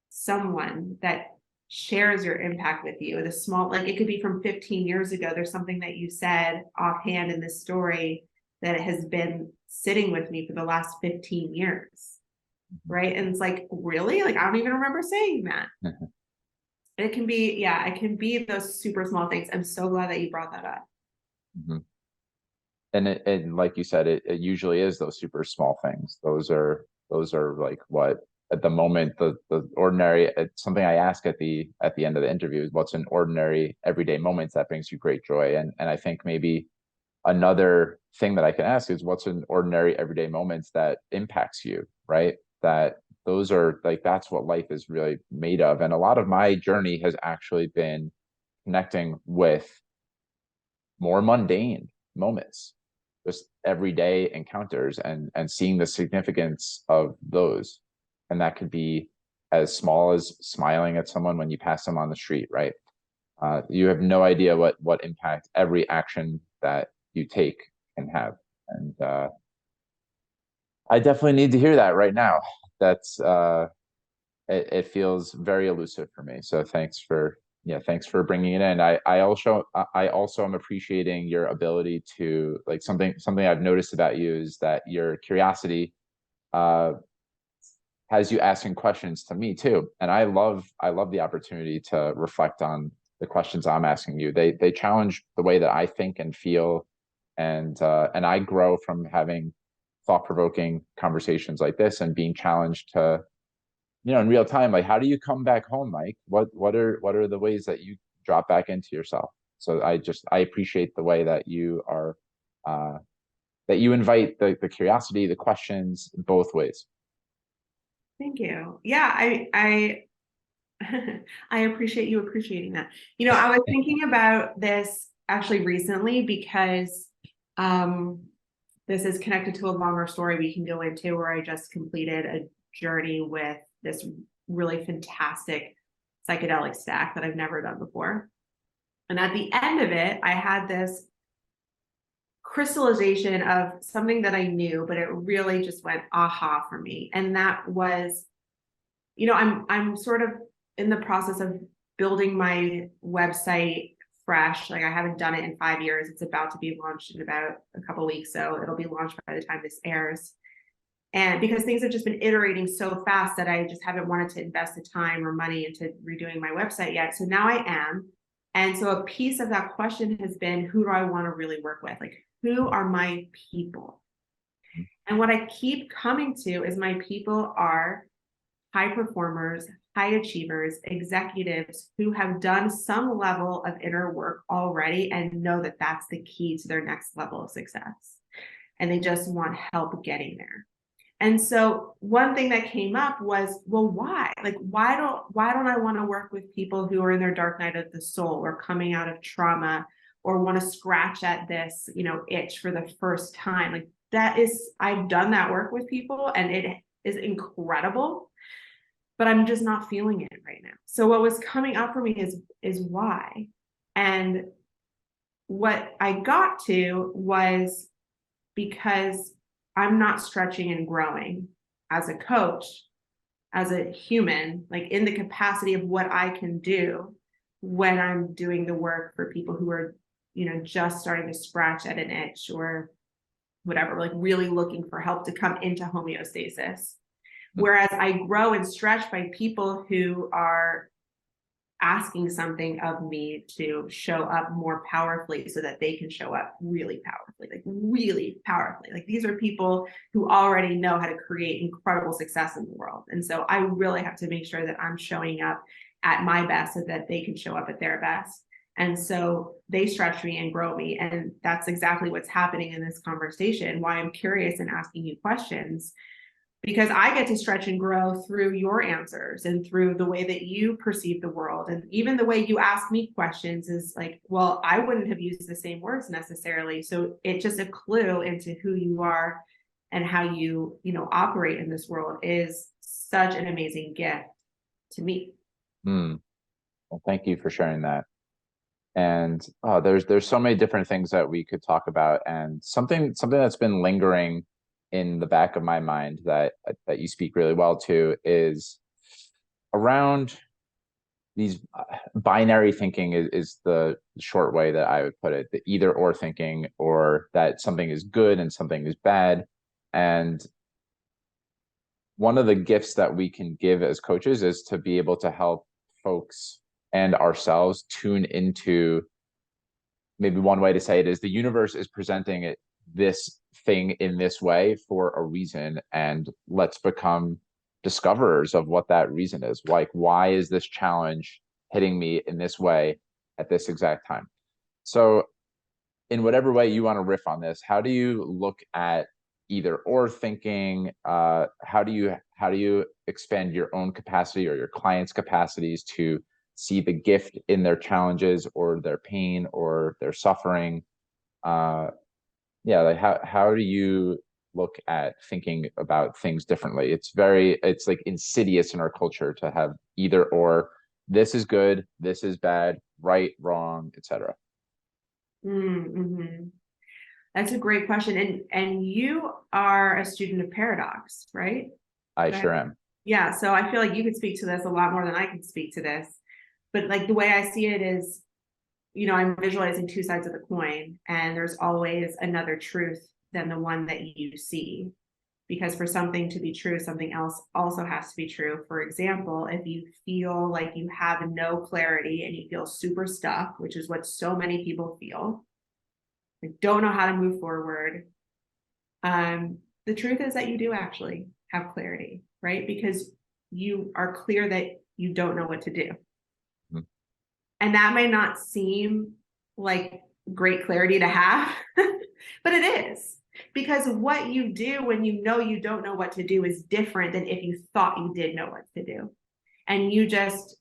someone that shares your impact with you. The small, like it could be from 15 years ago. There's something that you said offhand in this story that has been sitting with me for the last 15 years. Right. And it's like, really? Like, I don't even remember saying that. It can be, yeah, it can be those super small things. I'm so glad that you brought that up.
Mm-hmm. And like you said, it usually is those super small things. Those are like what at the moment the ordinary. It's something I ask at the end of the interview is, what's an ordinary everyday moment that brings you great joy? And I think maybe another thing that I can ask is, what's an ordinary everyday moment that impacts you, right? That those are like, that's what life is really made of. And a lot of my journey has actually been connecting with more mundane moments, just everyday encounters, and seeing the significance of those. And that could be as small as smiling at someone when you pass them on the street, right? You have no idea what impact every action that you take can have. And I definitely need to hear that right now. That's it feels very elusive for me. So thanks for bringing it in. I also am appreciating your ability to, like, something I've noticed about you is that your curiosity uh has you asking questions to me too. And I love the opportunity to reflect on the questions I'm asking you. They challenge the way that I think and feel, and I grow from having thought-provoking conversations like this and being challenged to, in real time, like, how do you come back home, Mike? What are the ways that you drop back into yourself? So I appreciate the way that you are, uh that you invite the curiosity, the questions, both ways.
Thank you. Yeah, I I appreciate you appreciating that. I was thinking about this actually recently because um this is connected to a longer story we can go into, where I just completed a journey with this really fantastic psychedelic stack that I've never done before. And at the end of it, I had this crystallization of something that I knew, but it really just went aha for me. And that was, I'm sort of in the process of building my website fresh. Like, I haven't done it in 5 years. It's about to be launched in about a couple of weeks, so it'll be launched by the time this airs. And because things have just been iterating so fast that I just haven't wanted to invest the time or money into redoing my website yet. So now I am. And so a piece of that question has been, who do I want to really work with? Like, who are my people? And what I keep coming to is my people are high performers, high achievers, executives who have done some level of inner work already and know that that's the key to their next level of success. And they just want help getting there. And so one thing that came up was, well, why? Like, why don't I want to work with people who are in their dark night of the soul or coming out of trauma or want to scratch at this, itch for the first time? Like, I've done that work with people and it is incredible, but I'm just not feeling it right now. So what was coming up for me is why. And what I got to was because I'm not stretching and growing as a coach, as a human, like in the capacity of what I can do when I'm doing the work for people who are, just starting to scratch at an itch or whatever, like really looking for help to come into homeostasis. Whereas I grow and stretch by people who are asking something of me to show up more powerfully so that they can show up really powerfully, like really powerfully. Like, these are people who already know how to create incredible success in the world. And so I really have to make sure that I'm showing up at my best so that they can show up at their best. And so they stretch me and grow me. And that's exactly what's happening in this conversation, why I'm curious and asking you questions, because I get to stretch and grow through your answers and through the way that you perceive the world. And even the way you ask me questions is like, well, I wouldn't have used the same words necessarily. So it's just a clue into who you are and how you, operate in this world is such an amazing gift to me.
Well, thank you for sharing that. And there's so many different things that we could talk about, and something that's been lingering in the back of my mind that you speak really well to is around these binary thinking is the short way that I would put it, the either or thinking, or that something is good and something is bad. And one of the gifts that we can give as coaches is to be able to help folks and ourselves tune into, maybe one way to say it is, the universe is presenting it this thing in this way for a reason, and let's become discoverers of what that reason is. Like, why is this challenge hitting me in this way at this exact time? So in whatever way you want to riff on this, how do you look at either or thinking? How do you expand your own capacity or your clients' capacities to see the gift in their challenges or their pain or their suffering? Like, how do you look at thinking about things differently? It's like insidious in our culture to have either or. This is good, this is bad, right, wrong, etc.
Mm-hmm. That's a great question. And you are a student of paradox, right?
I sure am.
Yeah. So I feel like you could speak to this a lot more than I can speak to this. But like, the way I see it is, I'm visualizing two sides of the coin, and there's always another truth than the one that you see. Because for something to be true, something else also has to be true. For example, if you feel like you have no clarity and you feel super stuck, which is what so many people feel, like, don't know how to move forward. The truth is that you do actually have clarity, right? Because you are clear that you don't know what to do.
Mhm.
And that may not seem like great clarity to have, but it is. Because what you do when you know you don't know what to do is different than if you thought you did know what to do. And you just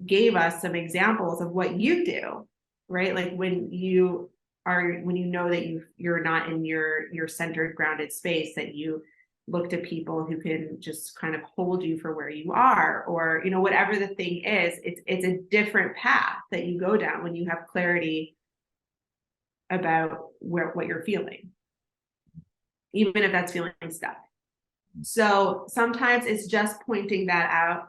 gave us some examples of what you do, right? Like when you know that you're not in your centered, grounded space, that you look to people who can just kind of hold you for where you are, or whatever the thing is. It's a different path that you go down when you have clarity about what you're feeling, even if that's feeling stuck. So sometimes it's just pointing that out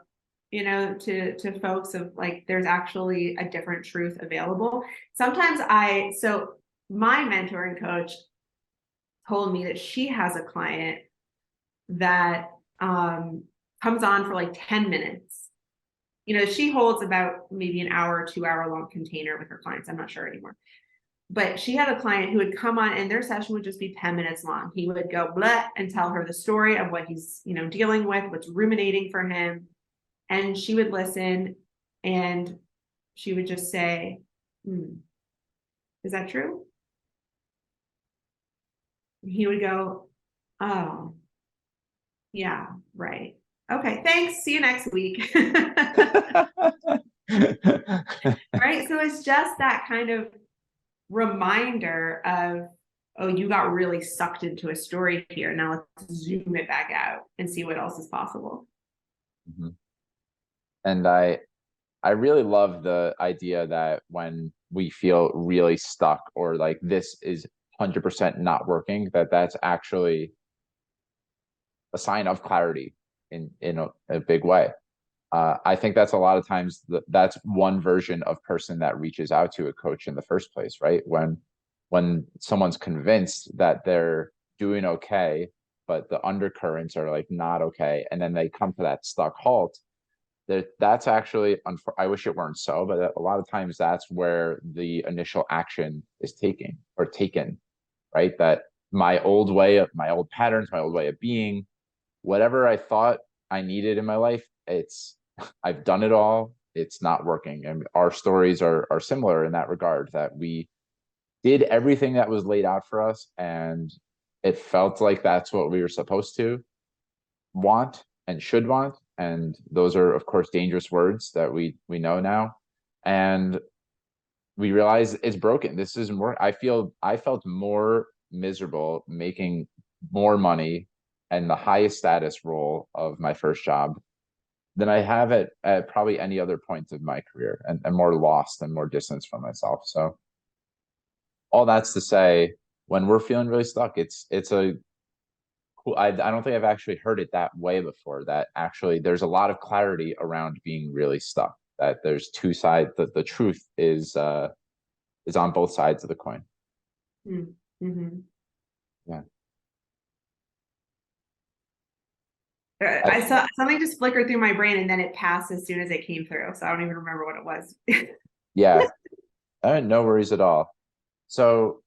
to folks of like, there's actually a different truth available. Sometimes so my mentor and coach told me that she has a client that comes on for like 10 minutes. She holds about maybe an hour, 2 hour long container with her clients. I'm not sure anymore. But she had a client who would come on and their session would just be 10 minutes long. He would go blah and tell her the story of what he's, dealing with, what's ruminating for him. And she would listen and she would just say, is that true? He would go, oh, yeah, right. Okay, thanks. See you next week. Right. So it's just that kind of reminder of, oh, you got really sucked into a story here. Now let's zoom it back out and see what else is possible.
Mm-hmm. And I really love the idea that when we feel really stuck or like this is 100% not working, that's actually a sign of clarity in a big way. I think that's a lot of times that's one version of person that reaches out to a coach in the first place, right? When someone's convinced that they're doing okay, but the undercurrents are like not okay, and then they come to that stuck halt. That's actually, I wish it weren't so, but a lot of times that's where the initial action is taken, right? That my old patterns, my old way of being, whatever I thought I needed in my life, I've done it all. It's not working. And our stories are similar in that regard, that we did everything that was laid out for us and it felt like that's what we were supposed to want and should want. And those are, of course, dangerous words that we know now. And we realize it's broken. This isn't work. I felt more miserable making more money and the highest status role of my first job than I have at probably any other point of my career, and more lost and more distance from myself. So all that's to say, when we're feeling really stuck, it's a cool, I don't think I've actually heard it that way before, that actually there's a lot of clarity around being really stuck, that there's two sides, that the truth is on both sides of the coin.
Mm-hmm.
Yeah.
I saw something just flicker through my brain and then it passed as soon as it came through. So I don't even remember what it was.
Yeah. No worries at all. So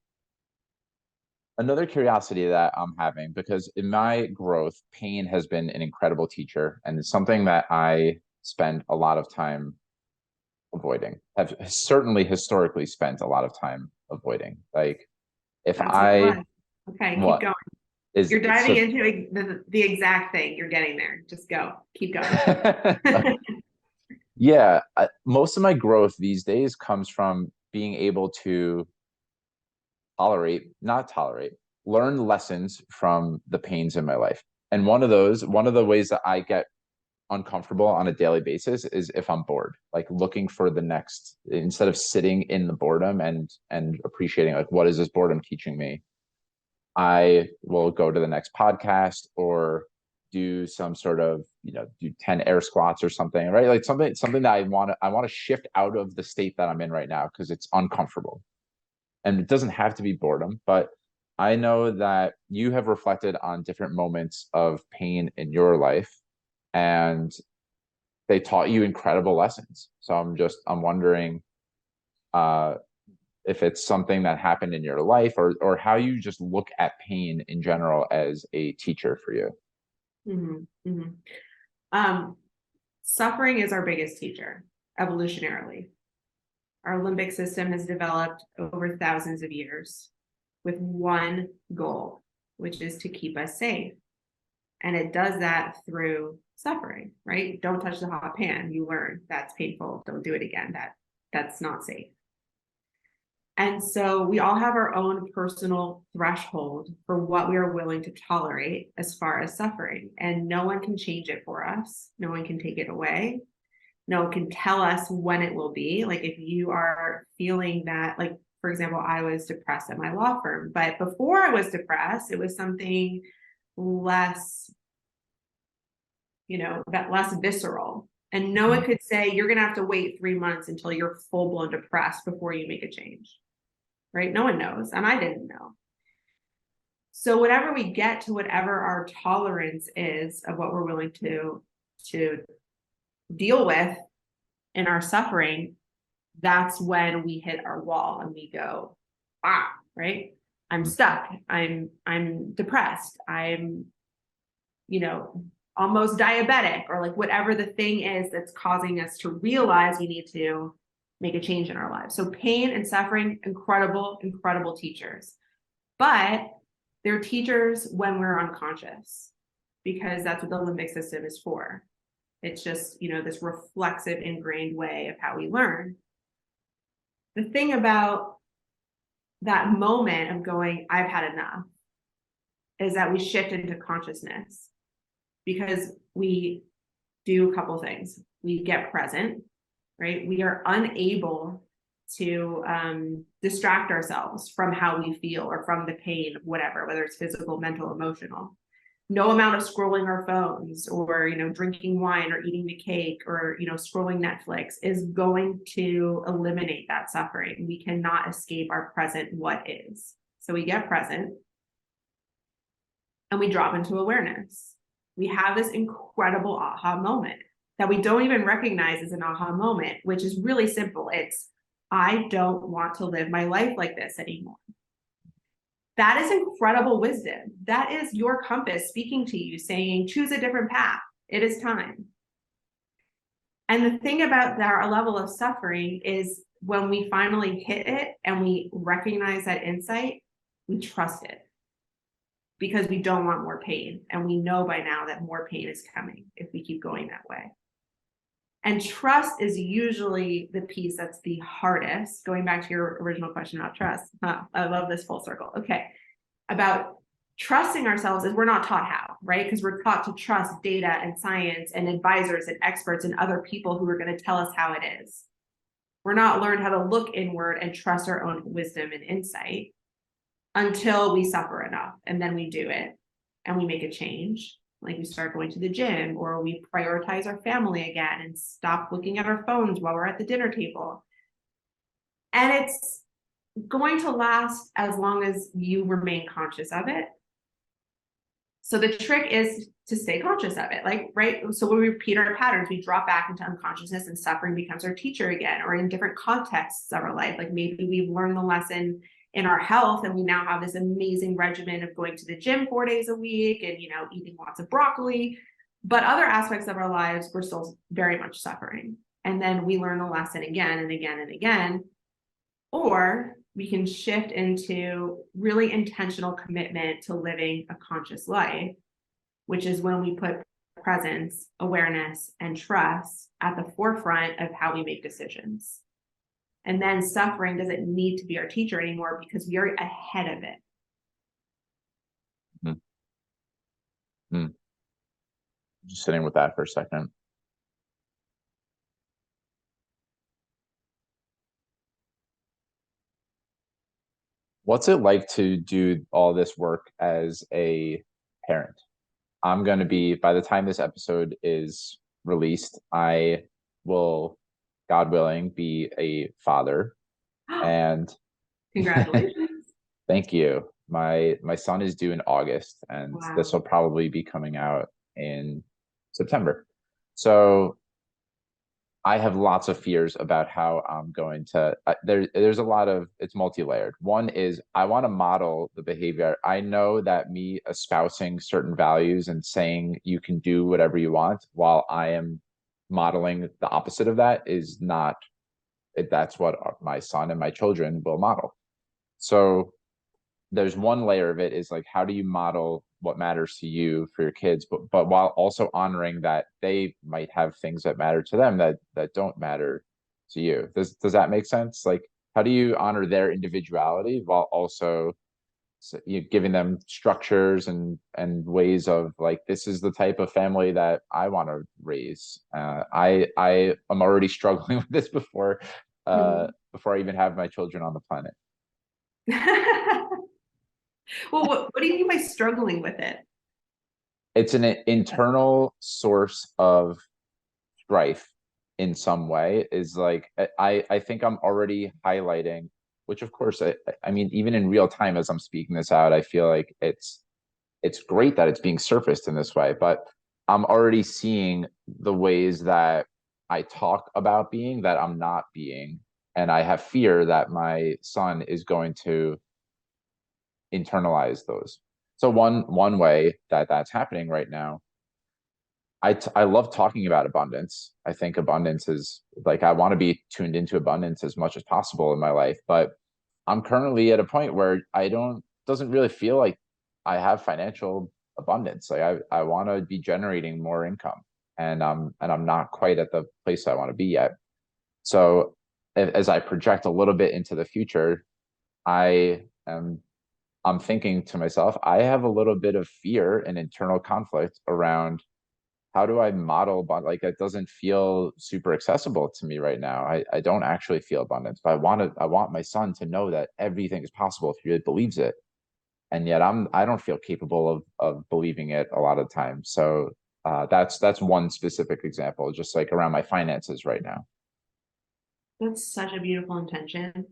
another curiosity that I'm having, because in my growth, pain has been an incredible teacher, and it's something that I spend a lot of time avoiding. Have certainly historically spent a lot of time avoiding. Like if
That's what it
I
was. Okay, keep
what
going.
is
You're diving
so
into the exact thing. You're getting there. Just go. Keep going.
yeah, most of my growth these days comes from being able to not tolerate, learn lessons from the pains in my life. And one of the ways that I get uncomfortable on a daily basis is if I'm bored, like looking for the next, instead of sitting in the boredom and appreciating like, what is this boredom teaching me? I will go to the next podcast or do some sort of, do 10 air squats or something, right? Like something that I want to shift out of the state that I'm in right now because it's uncomfortable. And it doesn't have to be boredom, but I know that you have reflected on different moments of pain in your life, and they taught you incredible lessons. So I'm wondering uh, if it's something that happened in your life, or how you just look at pain in general as a teacher for you.
Mm-hmm. Mm-hmm. Suffering is our biggest teacher, evolutionarily. Our limbic system has developed over thousands of years with one goal, which is to keep us safe. And it does that through suffering, right? Don't touch the hot pan. You learn that's painful. Don't do it again. That's not safe. And so we all have our own personal threshold for what we are willing to tolerate as far as suffering. And no one can change it for us. No one can take it away. No one can tell us when it will be. Like if you are feeling that, like, for example, I was depressed at my law firm, but before I was depressed, it was something less, that less visceral. And no one could say, you're going to have to wait 3 months until you're full blown depressed before you make a change, right? No one knows. And I didn't know. So whenever we get to whatever our tolerance is of what we're willing to deal with in our suffering, that's when we hit our wall and we go, right? I'm stuck. I'm depressed. I'm, almost diabetic, or like whatever the thing is that's causing us to realize we need to make a change in our lives. So pain and suffering, incredible, incredible teachers. But they're teachers when we're unconscious, because that's what the limbic system is for. It's just, this reflexive, ingrained way of how we learn. The thing about that moment of going, I've had enough, is that we shift into consciousness, because we do a couple things. We get present, right? We are unable to distract ourselves from how we feel or from the pain, whatever, whether it's physical, mental, emotional. No amount of scrolling our phones, or drinking wine, or eating the cake, or scrolling Netflix is going to eliminate that suffering. We cannot escape our present what is. So we get present and we drop into awareness. We have this incredible aha moment that we don't even recognize as an aha moment, which is really simple. It's, I don't want to live my life like this anymore. That is incredible wisdom. That is your compass speaking to you, saying, choose a different path. It is time. And the thing about our level of suffering is, when we finally hit it and we recognize that insight, we trust it, because we don't want more pain. And we know by now that more pain is coming if we keep going that way. And trust is usually the piece that's the hardest. Going back to your original question about trust. I love this full circle. Okay. About trusting ourselves is, we're not taught how, right? Because we're taught to trust data and science and advisors and experts and other people who are going to tell us how it is. We're not learned how to look inward and trust our own wisdom and insight until we suffer enough. And then we do it and we make a change. Like, we start going to the gym, or we prioritize our family again and stop looking at our phones while we're at the dinner table. And it's going to last as long as you remain conscious of it. So the trick is to stay conscious of it, like, right? So when we repeat our patterns, we drop back into unconsciousness, and suffering becomes our teacher again, or in different contexts of our life. Like, maybe we've learned the lesson in our health, and we now have this amazing regimen of going to the gym 4 days a week and, eating lots of broccoli. But other aspects of our lives, we're still very much suffering. And then we learn the lesson again and again and again. Or we can shift into really intentional commitment to living a conscious life, which is when we put presence, awareness, and trust at the forefront of how we make decisions. And then suffering doesn't need to be our teacher anymore, because we are ahead of it.
Mm-hmm. Just sitting with that for a second. What's it like to do all this work as a parent? I'm going to be, by the time this episode is released, I will, God willing, be a father. And
Congratulations.
thank you. My son is due in August, and this will probably be coming out in September. So I have lots of fears about how I'm going to, there's a lot of, it's multi-layered. One is, I want to model the behavior. I know that me espousing certain values and saying you can do whatever you want while I am modeling the opposite of that is not, that's what my son and my children will model. So there's one layer of it is like, how do you model what matters to you for your kids, but while also honoring that they might have things that matter to them that don't matter to you. Does that make sense? Like, how do you honor their individuality while also giving them structures and ways of, like, this is the type of family that I want to raise. I am already struggling with this before I even have my children on the planet.
Well, what do you mean by struggling with it?
It's an internal source of strife in some way is like, I think I'm already highlighting, which of course, I mean, even in real time as I'm speaking this out, I feel like it's great that it's being surfaced in this way, but I'm already seeing the ways that I talk about being that I'm not being. And I have fear that my son is going to internalize those. So one way that that's happening right now, I love talking about abundance. I think abundance is like, I want to be tuned into abundance as much as possible in my life, but I'm currently at a point where I don't doesn't really feel like I have financial abundance. Like I want to be generating more income, and I'm not quite at the place I want to be yet. So as I project a little bit into the future, I am I'm thinking to myself, I have a little bit of fear and internal conflict around how do I model, but like it doesn't feel super accessible to me right now. I don't actually feel abundance, but I want my son to know that everything is possible if he really believes it. And yet I don't feel capable of believing it a lot of times. So that's one specific example, just like around my finances right now.
That's such a beautiful intention.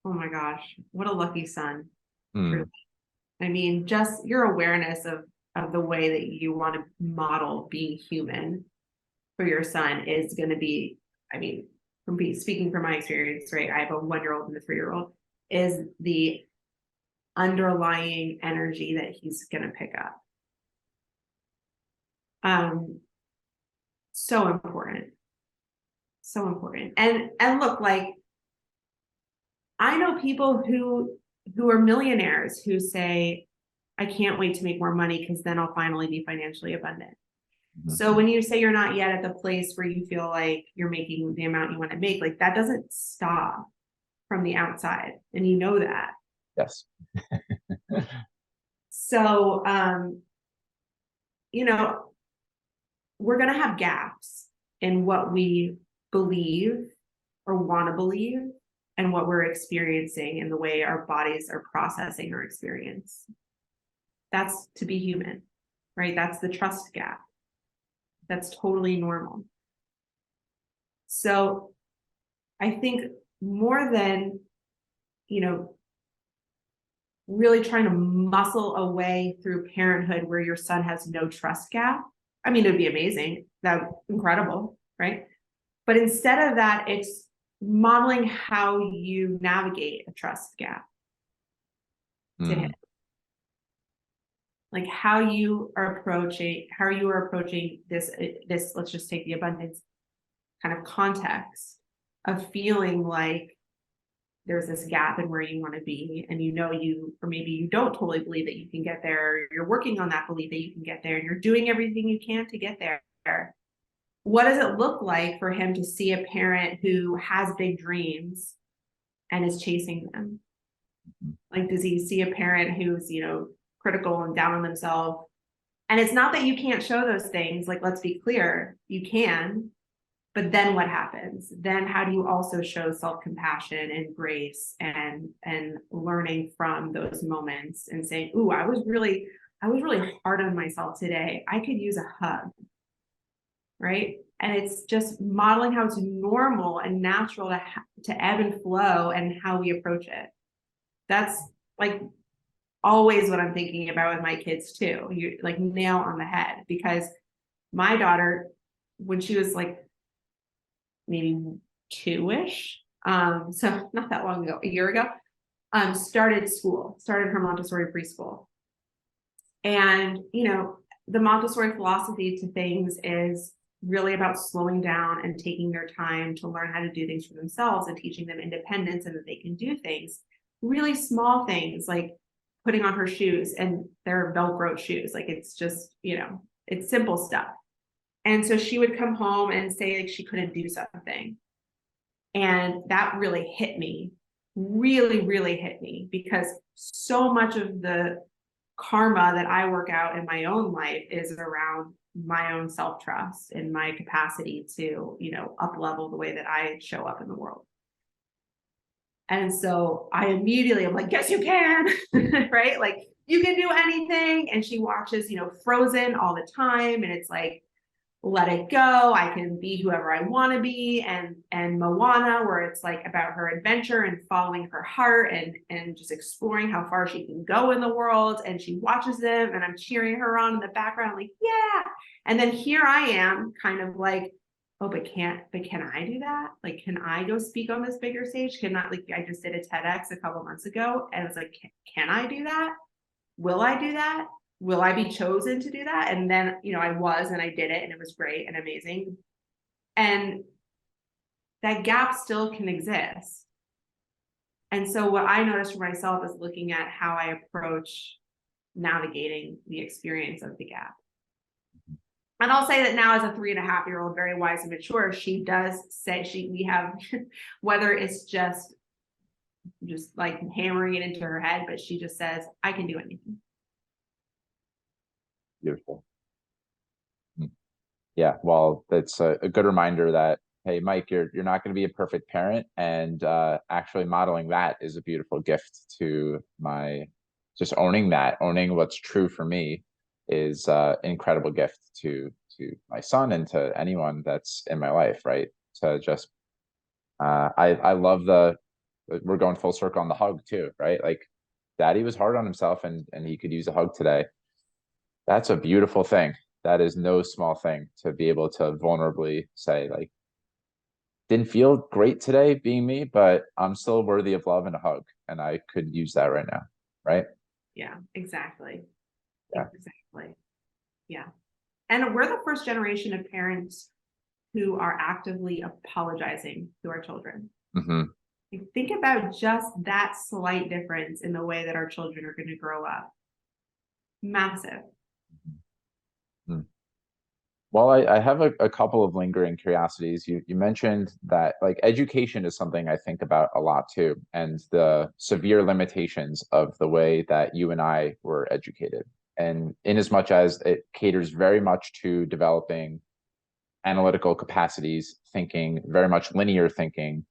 Oh my gosh, what a lucky son. Truly.
Hmm.
I mean, just your awareness of the way that you want to model being human for your son is going to be, I mean, speaking from my experience, right? I have a 1-year-old and a 3-year-old, is the underlying energy that he's going to pick up. Um, so important, so important. And look, like I know people who are millionaires who say, I can't wait to make more money because then I'll finally be financially abundant. So
Mhm.
when you say you're not yet at the place where you feel like you're making the amount you want to make, like that doesn't stop from the outside. And you know that.
Yes.
So you know, we're gonna have gaps in what we believe or want to believe and what we're experiencing and the way our bodies are processing our experience. That's to be human, right? That's the trust gap. That's totally normal. So I think more than, you know, really trying to muscle a way through parenthood where your son has no trust gap. I mean, it would be amazing. That's incredible, right? But instead of that, it's modeling how you navigate a trust gap to hit.
Mm.
Like how you are approaching this, let's just take the abundance kind of context of feeling like there's this gap in where you want to be, and or maybe you don't totally believe that you can get there, you're working on that belief that you can get there, and you're doing everything you can to get there. What does it look like for him to see a parent who has big dreams and is chasing them? Like, does he see a parent who's, critical and down on themselves? And it's not that you can't show those things, like, let's be clear, you can. But then what happens? Then how do you also show self-compassion and grace and learning from those moments and saying, ooh, I was really hard on myself today. I could use a hug, right? And it's just modeling how it's normal and natural to ebb and flow and how we approach it. That's like always what I'm thinking about with my kids too. You like nail on the head, because my daughter, when she was like maybe 2-ish, so not that long ago, a year ago, started her Montessori preschool. And, the Montessori philosophy to things is really about slowing down and taking their time to learn how to do things for themselves and teaching them independence and that they can do things, really small things like putting on her shoes, and they're Velcro shoes. Like it's just, it's simple stuff. And so she would come home and say like she couldn't do something. And that really hit me, really, really hit me, because so much of the karma that I work out in my own life is around my own self-trust and my capacity to, up level the way that I show up in the world. And so I immediately am like, yes, you can, right? Like you can do anything. And she watches, Frozen all the time. And it's like, let it go. I can be whoever I want to be. And Moana, where it's like about her adventure and following her heart and just exploring how far she can go in the world. And she watches them and I'm cheering her on in the background, like, yeah. And then here I am kind of like, oh, but can I do that? Like, can I go speak on this bigger stage? Like I just did a TEDx a couple months ago and it's like, can I do that? Will I do that? Will I be chosen to do that? And then, I was, and I did it, and it was great and amazing. And that gap still can exist. And so what I noticed for myself is looking at how I approach navigating the experience of the gap. And I'll say that now as a 3.5-year-old, very wise and mature, she does say we have, whether it's just like hammering it into her head, but she just says, I can do anything.
Beautiful. Yeah, well, that's a good reminder that, hey, Mike, you're not going to be a perfect parent, and actually modeling that is a beautiful gift to just owning what's true for me is an incredible gift to my son and to anyone that's in my life, right? To just I love we're going full circle on the hug too, right? Like daddy was hard on himself and he could use a hug today. That's a beautiful thing. That is no small thing to be able to vulnerably say, like, didn't feel great today being me, but I'm still worthy of love and a hug. And I could use that right now. Right.
Yeah, exactly.
Yeah.
Exactly. Yeah. And we're the first generation of parents who are actively apologizing to our children.
Mm-hmm.
Think about just that slight difference in the way that our children are going to grow up. Massive.
Mm-hmm. Well, I have a couple of lingering curiosities. You mentioned that like education is something I think about a lot too, and the severe limitations of the way that you and I were educated. And in as much as it caters very much to developing analytical capacities, thinking, very much linear thinking,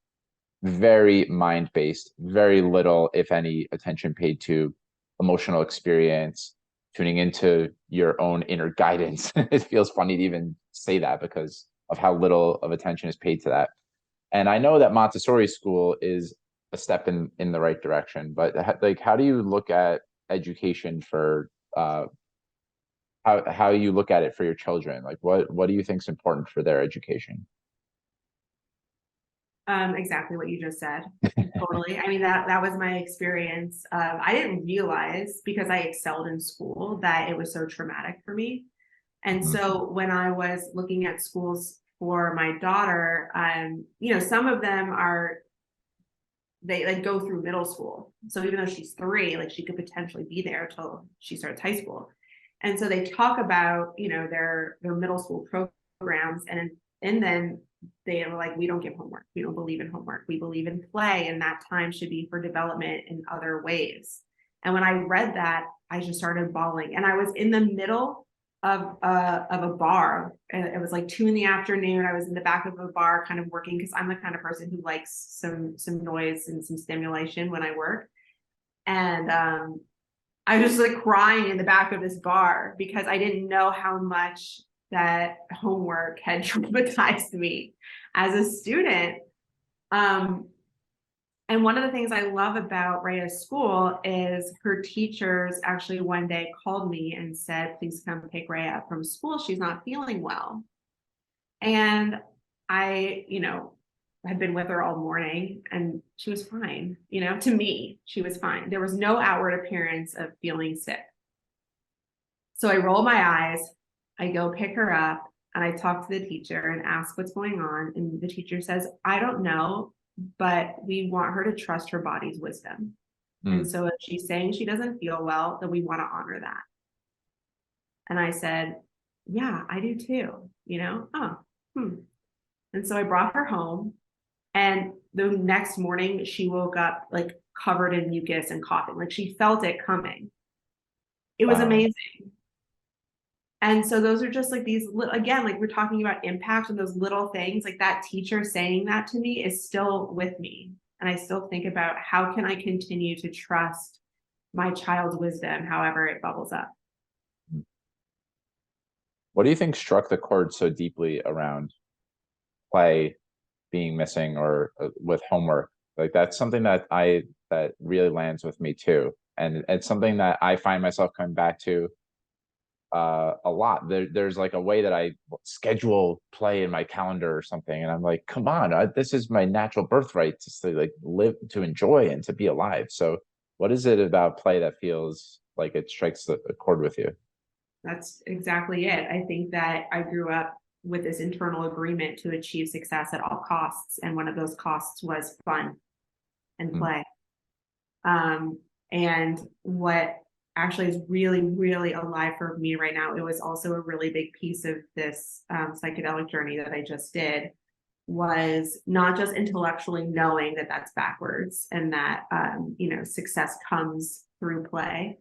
very mind-based, very little, if any, attention paid to emotional experience, tuning into your own inner guidance. It feels funny to even say that because of how little of attention is paid to that. And I know that Montessori school is a step in the right direction, but like, how do you look at education for how you look at it for your children? Like, what do you think is important for their education?
Exactly what you just said. Totally. I mean, that was my experience. I didn't realize because I excelled in school that it was so traumatic for me. And
Mhm.
so when I was looking at schools for my daughter, some of them they like go through middle school. So even though she's 3, like she could potentially be there till she starts high school. And so they talk about, their middle school programs, and then they were like, we don't give homework. We don't believe in homework. We believe in play, and that time should be for development in other ways. And when I read that, I just started bawling. And I was in the middle of a bar, and it was like 2 PM. I was in the back of a bar, kind of working because I'm the kind of person who likes some noise and some stimulation when I work. And I was like crying in the back of this bar because I didn't know how much that homework had traumatized me as a student. And one of the things I love about Rhea's school is her teachers actually one day called me and said, please come pick Rhea up from school. She's not feeling well. And I, had been with her all morning and she was fine. To me, she was fine. There was no outward appearance of feeling sick. So I roll my eyes, I go pick her up, and I talk to the teacher and ask what's going on. And the teacher says, I don't know, but we want her to trust her body's wisdom. And so if she's saying she doesn't feel well, then we want to honor that. And I said, yeah, I do too, And so I brought her home, and the next morning she woke up like covered in mucus and coughing, like she felt it coming. It was
Wow.
amazing. And so those are just like these, again, like we're talking about impact and those little things, like that teacher saying that to me is still with me. And I still think about how can I continue to trust my child's wisdom, however it bubbles up.
What do you think struck the chord so deeply around play being missing, or with homework? Like that's something that really lands with me too. And it's something that I find myself coming back to a lot. There's like a way that I schedule play in my calendar or something, and I'm like, come on, this is my natural birthright to like live, to enjoy, and to be alive. So what is it about play that feels like it strikes the chord with you?
That's exactly it. I think that I grew up with this internal agreement to achieve success at all costs. And one of those costs was fun and
Mm,
play. And what actually is really, really alive for me right now, it was also a really big piece of this psychedelic journey that I just did, was not just intellectually knowing that that's backwards and that, success comes through play.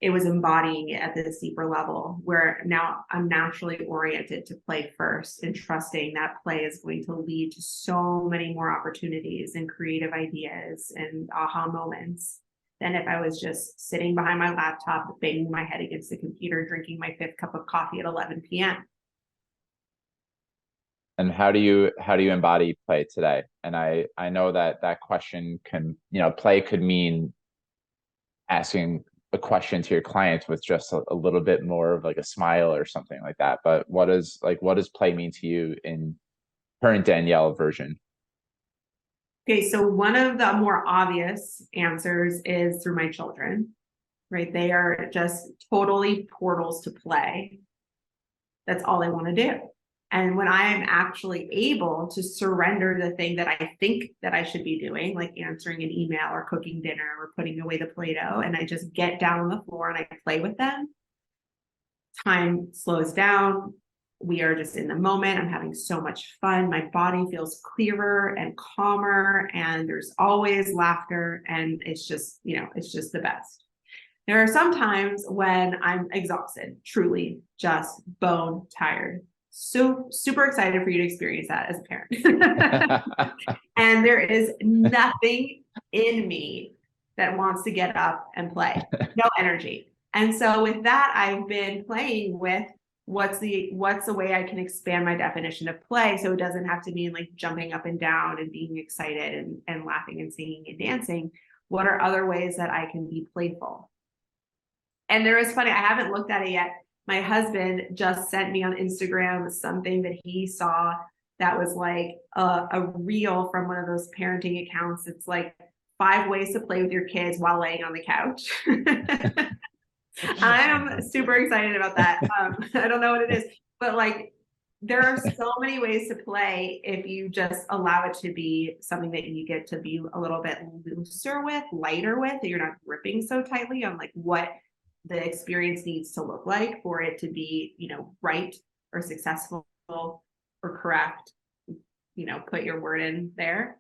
It was embodying it at this deeper level where now I'm naturally oriented to play first and trusting that play is going to lead to so many more opportunities and creative ideas and aha moments than if I was just sitting behind my laptop, banging my head against the computer, drinking my fifth cup of coffee at 11 p.m.
and how do you embody play today? And I know that that question can, play could mean asking a question to your clients with just a little bit more of like a smile or something like that. But what does play mean to you in current Danielle version?
Okay, so one of the more obvious answers is through my children, right? They are just totally portals to play. That's all I want to do. And when I am actually able to surrender the thing that I think that I should be doing, like answering an email or cooking dinner or putting away the Play-Doh, and I just get down on the floor and I play with them, time slows down. We are just in the moment. I'm having so much fun. My body feels clearer and calmer, and there's always laughter. And it's just the best. There are some times when I'm exhausted, truly just bone tired. So super excited for you to experience that as a parent. And there is nothing in me that wants to get up and play. No energy. And so with that, I've been playing with what's the way I can expand my definition of play so it doesn't have to mean like jumping up and down and being excited and laughing and singing and dancing. What are other ways that I can be playful? And there is funny, I haven't looked at it yet. My husband just sent me on Instagram something that he saw that was like a reel from one of those parenting accounts. It's like 5 ways to play with your kids while laying on the couch. I'm super excited about that. I don't know what it is, but like there are so many ways to play if you just allow it to be something that you get to be a little bit looser with, lighter with, that you're not gripping so tightly on like what the experience needs to look like for it to be, right or successful or correct, put your word in there.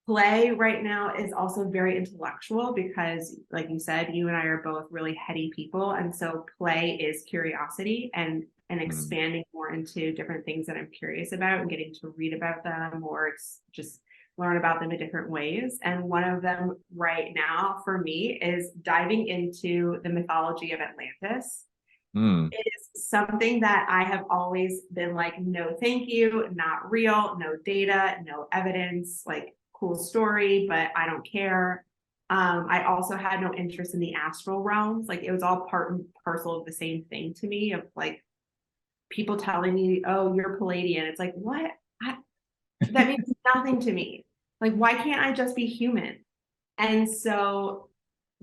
Play right now is also very intellectual because, like you said, you and I are both really heady people. And so play is curiosity and
Mm,
expanding more into different things that I'm curious about and getting to read about them or just learn about them in different ways. And one of them right now for me is diving into the mythology of Atlantis.
mm,
It is something that I have always been like, no, thank you, not real, no data, no evidence, like cool story, but I don't care. I also had no interest in the astral realms. Like it was all part and parcel of the same thing to me of like people telling me, oh, you're Palladian. It's like, what? That means nothing to me. Like, why can't I just be human? And so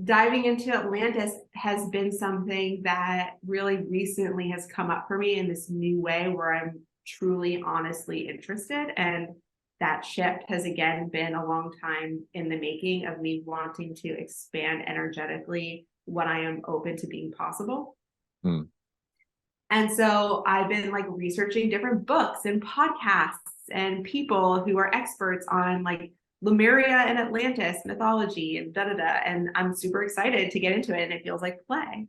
diving into Atlantis has been something that really recently has come up for me in this new way where I'm truly honestly interested. And that shift has again been a long time in the making of me wanting to expand energetically what I am open to being possible.
mm.
And so I've been like researching different books and podcasts and people who are experts on like Lemuria and Atlantis mythology and da da da. And I'm super excited to get into it. And it feels like play.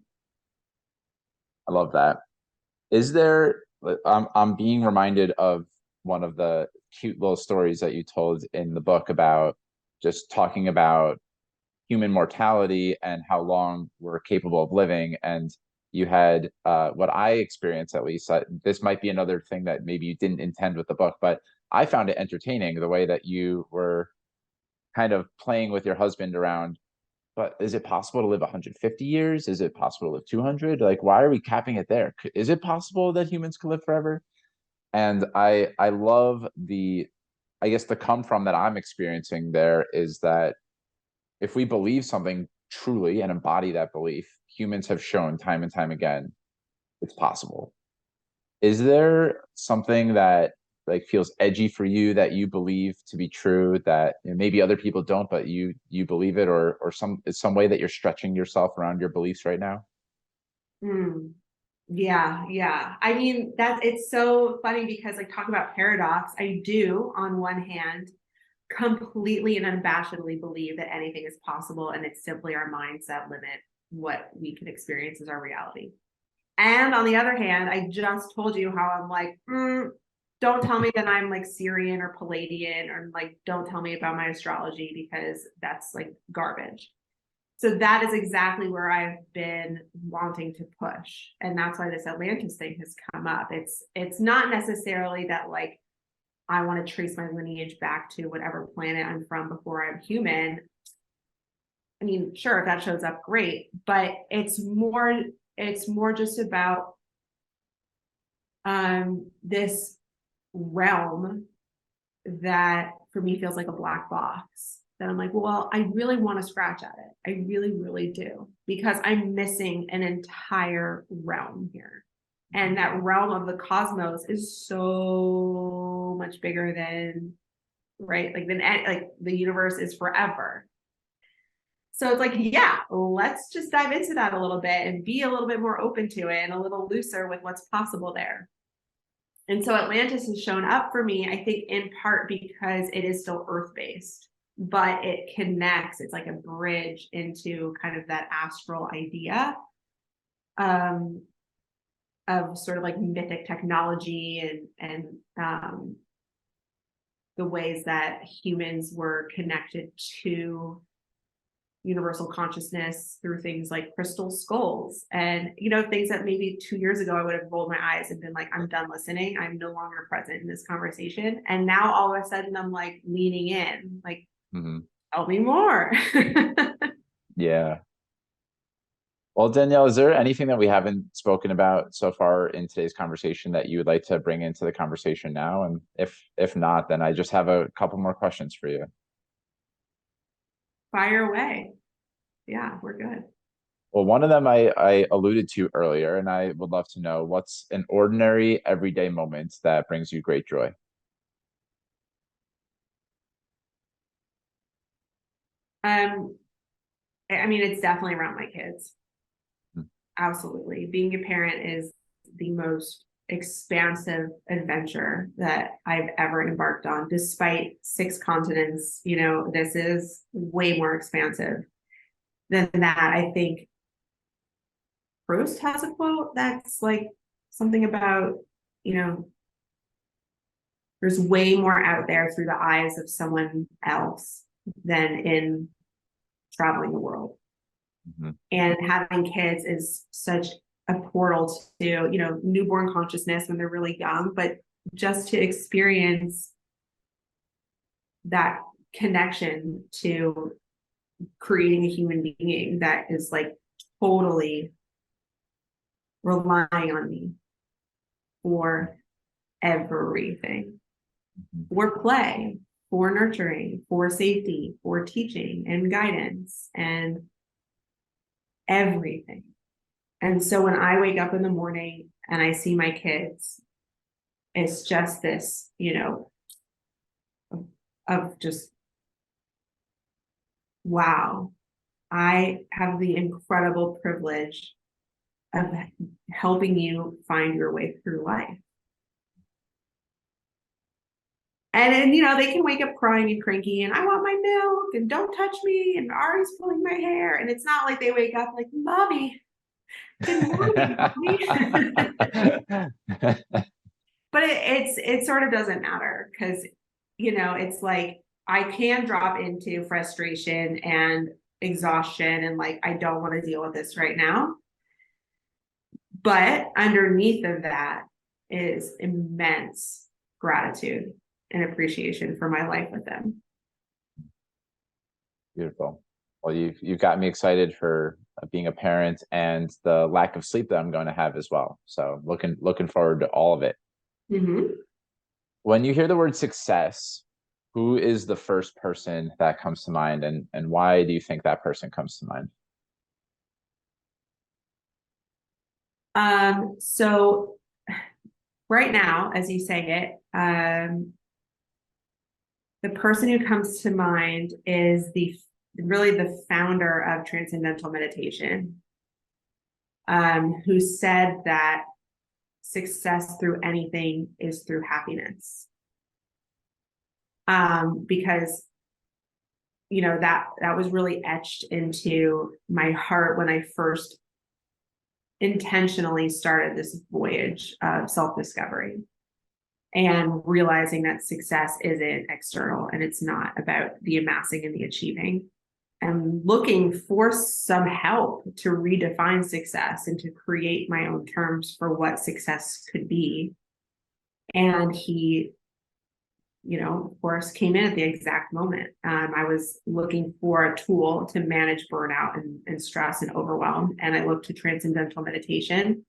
I love that. Is there, I'm being reminded of one of the cute little stories that you told in the book about just talking about human mortality and how long we're capable of living. And you had what I experienced, at least. This might be another thing that maybe you didn't intend with the book, but I found it entertaining the way that you were kind of playing with your husband around. But is it possible to live 150 years? Is it possible to live 200? Like, why are we capping it there? Is it possible that humans could live forever? And I love the, I guess the come from that I'm experiencing there is that if we believe something truly and embody that belief, humans have shown time and time again it's possible. Is there something that like feels edgy for you that you believe to be true that maybe other people don't, but you believe it, or some way that you're stretching yourself around your beliefs right now?
Hmm. Yeah, yeah. I mean, it's so funny because like talk about paradox. I do, on one hand, completely and unabashedly believe that anything is possible, and it's simply our minds that limit what we can experience as our reality. And on the other hand, I just told you how I'm like, don't tell me that I'm like Syrian or Palladian, or like, don't tell me about my astrology because that's like garbage. So that is exactly where I've been wanting to push. And that's why this Atlantis thing has come up. It's not necessarily that like I want to trace my lineage back to whatever planet I'm from before I'm human. I mean, sure, if that shows up, great, but it's more just about this realm that for me feels like a black box, that I'm like, well, I really want to scratch at it. I really, really do, because I'm missing an entire realm here. And that realm of the cosmos is so much bigger than, right? Like the universe is forever. So it's like, yeah, let's just dive into that a little bit and be a little bit more open to it and a little looser with what's possible there. And so Atlantis has shown up for me, I think, in part because it is still Earth-based, but it connects, it's like a bridge into kind of that astral idea um, of sort of like mythic technology and the ways that humans were connected to universal consciousness through things like crystal skulls and things that maybe 2 years ago I would have rolled my eyes and been like, I'm done listening, I'm no longer present in this conversation. And now all of a sudden I'm like leaning in, like,
Mm-hmm.
tell me more.
Yeah. Well, Danielle, is there anything that we haven't spoken about so far in today's conversation that you would like to bring into the conversation now? And if not, then I just have a couple more questions for you.
Fire away. Yeah, we're good.
Well, one of them I alluded to earlier, and I would love to know what's an ordinary everyday moment that brings you great joy.
um I mean, it's definitely around my kids.
Mm.
Absolutely. Being a parent is the most expansive adventure that I've ever embarked on. Despite 6 continents, this is way more expansive than that. I think Proust has a quote that's like something about, you know, there's way more out there through the eyes of someone else than in traveling the world.
Mhm.
And having kids is such a portal to, newborn consciousness when they're really young, but just to experience that connection to creating a human being that is like totally relying on me for everything,
Mhm.
for play, for nurturing, for safety, for teaching and guidance and everything. And so when I wake up in the morning and I see my kids, it's just this, of just, wow, I have the incredible privilege of helping you find your way through life. And they can wake up crying and cranky and I want my milk and don't touch me and Ari's pulling my hair. And it's not like they wake up like, mommy, good morning, mommy. But it sort of doesn't matter because it's like I can drop into frustration and exhaustion and like, I don't want to deal with this right now. But underneath of that is immense gratitude and appreciation for my life with them.
Beautiful. Well, you've got me excited for being a parent and the lack of sleep that I'm going to have as well. So looking forward to all of it.
Mm-hmm.
When you hear the word success, who is the first person that comes to mind, and why do you think that person comes to mind?
So right now, as you say it, the person who comes to mind is really the founder of Transcendental Meditation, who said that success through anything is through happiness. Because that was really etched into my heart when I first intentionally started this voyage of self-discovery and realizing that success isn't external and it's not about the amassing and the achieving, and looking for some help to redefine success and to create my own terms for what success could be. And he, of course, came in at the exact moment. I was looking for a tool to manage burnout and stress and overwhelm. And I looked to transcendental meditation.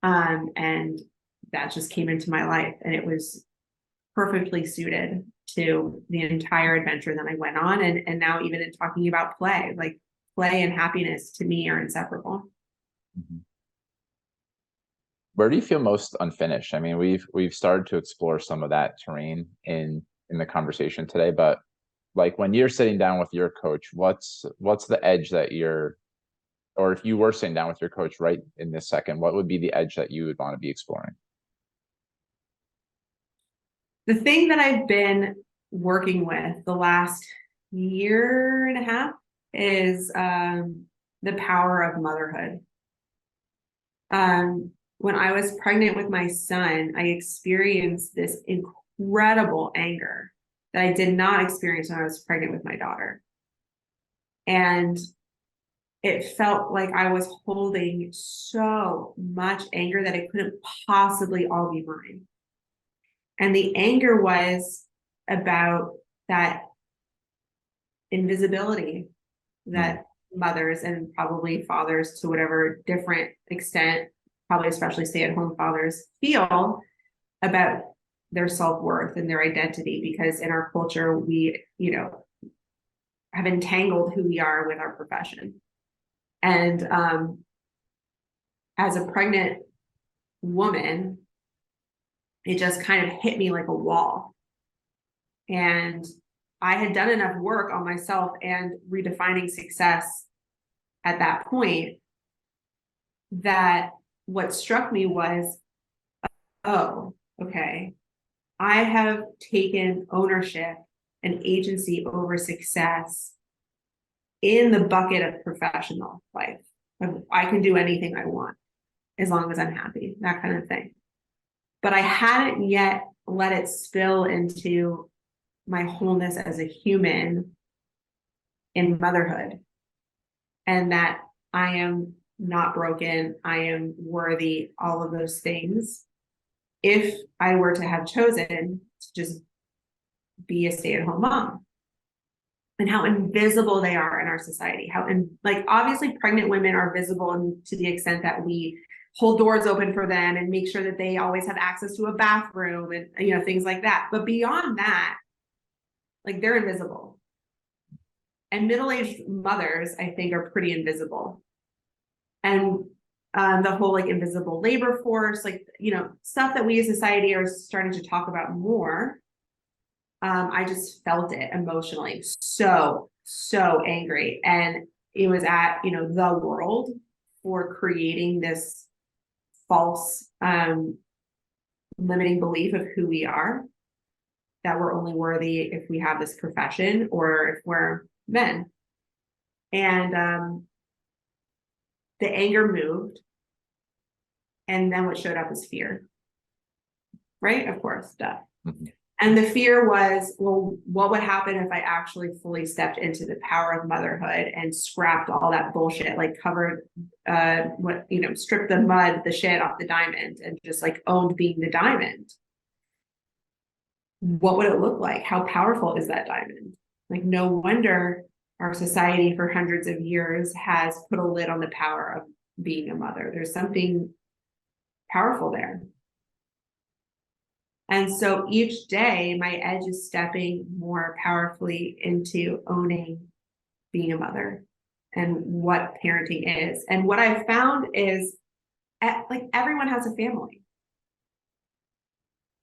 And that just came into my life. And it was perfectly suited to the entire adventure that I went on. And now even in talking about play, like play and happiness to me are inseparable.
Mhm. Where do you feel most unfinished? I mean, we've started to explore some of that terrain in the conversation today, but like when you're sitting down with your coach, what's the edge that you're, or if you were sitting down with your coach right in this second, what would be the edge that you would want to be exploring?
The thing that I've been working with the last year and a half is the power of motherhood. When I was pregnant with my son, I experienced this incredible anger that I did not experience when I was pregnant with my daughter. And it felt like I was holding so much anger that it couldn't possibly all be mine. And the anger was about that invisibility that mothers and probably fathers to whatever different extent, probably especially stay-at-home fathers, feel about their self-worth and their identity, because in our culture we have entangled who we are with our profession. And as a pregnant woman, it just kind of hit me like a wall. And I had done enough work on myself and redefining success at that point that what struck me was, oh, okay, I have taken ownership and agency over success in the bucket of professional life. I can do anything I want as long as I'm happy, that kind of thing. But I hadn't yet let it spill into my wholeness as a human in motherhood, and that I am not broken, I am worthy, all of those things. If I were to have chosen to just be a stay-at-home mom, and how invisible they are in our society, like obviously pregnant women are visible to the extent that we hold doors open for them and make sure that they always have access to a bathroom and things like that. But beyond that, like they're invisible. And middle-aged mothers, I think, are pretty invisible. And the whole like invisible labor force, like, stuff that we as society are starting to talk about more. I just felt it emotionally, so angry. And it was at, the world for creating this false limiting belief of who we are, that we're only worthy if we have this profession or if we're men. And the anger moved. And then what showed up was fear. Right? Of course, duh.
Mm-hmm.
And the fear was, well, what would happen if I actually fully stepped into the power of motherhood and scrapped all that bullshit, like covered, stripped the mud, the shit off the diamond and just like owned being the diamond? What would it look like? How powerful is that diamond? Like, no wonder our society for hundreds of years has put a lid on the power of being a mother. There's something powerful there. And so each day, my edge is stepping more powerfully into owning being a mother and what parenting is. And what I've found is, like, everyone has a family.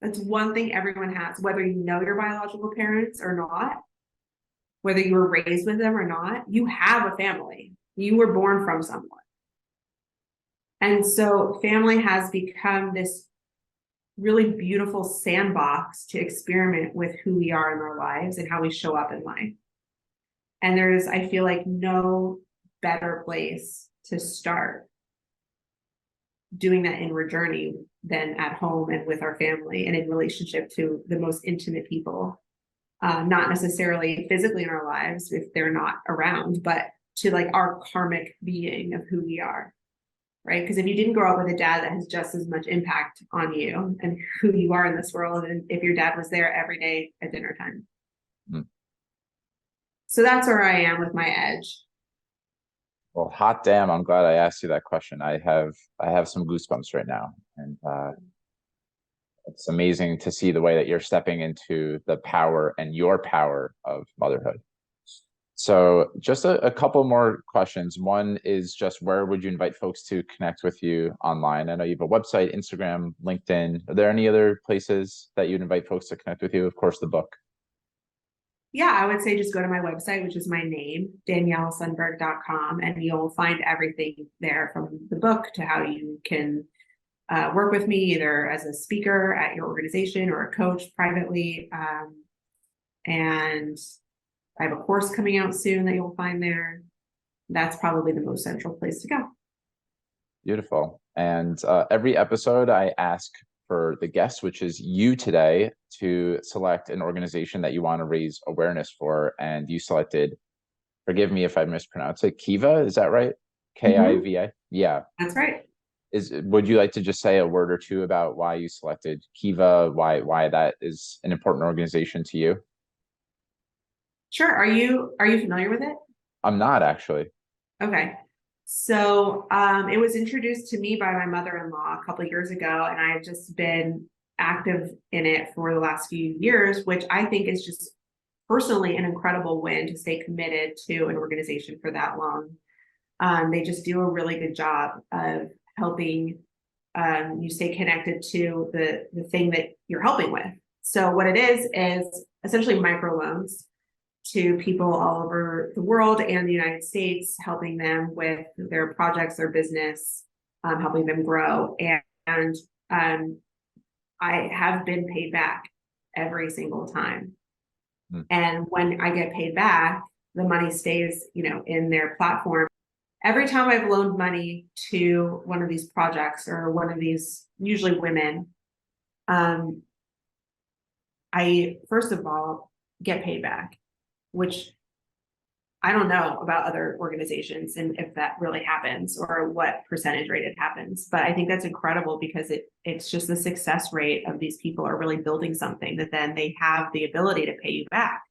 That's one thing everyone has, whether you know your biological parents or not, whether you were raised with them or not, you have a family. You were born from someone. And so family has become this really beautiful sandbox to experiment with who we are in our lives and how we show up in life. And there's, I feel like, no better place to start doing that inward journey than at home and with our family and in relationship to the most intimate people, not necessarily physically in our lives if they're not around, but to like our karmic being of who we are. Right? Because if you didn't grow up with a dad that has just as much impact on you and who you are in this world, and if your dad was there every day at dinner time.
Mm.
So that's where I am with my edge.
Well, hot damn, I'm glad I asked you that question. I have some goosebumps right now. And it's amazing to see the way that you're stepping into the power and your power of motherhood. So just a couple more questions. One is just, where would you invite folks to connect with you online? I know you have a website, Instagram, LinkedIn. Are there any other places that you'd invite folks to connect with you? Of course, the book.
Yeah, I would say just go to my website, which is my name, daniellesunberg.com, and you'll find everything there, from the book to how you can work with me either as a speaker at your organization or a coach privately. And I have a course coming out soon that you'll find there. That's probably the most central place to go.
Beautiful. And every episode I ask for the guest, which is you today, to select an organization that you want to raise awareness for. And you selected, forgive me if I mispronounce it, Kiva, is that right? Kiva? Yeah.
That's right.
Would you like to just say a word or two about why you selected Kiva, why that is an important organization to you?
Sure. Are you familiar with it?
I'm not, actually.
Okay. So it was introduced to me by my mother-in-law a couple of years ago, and I've just been active in it for the last few years, which I think is just personally an incredible win to stay committed to an organization for that long. They just do a really good job of helping you stay connected to the thing that you're helping with. So what it is essentially microloans to people all over the world and the United States, helping them with their projects, their business, helping them grow. And I have been paid back every single time.
Mm.
And when I get paid back, the money stays, in their platform. Every time I've loaned money to one of these projects or one of these, usually women, I first of all get paid back, which I don't know about other organizations and if that really happens or what percentage rate it happens. But I think that's incredible because it's just the success rate of these people are really building something that then they have the ability to pay you back.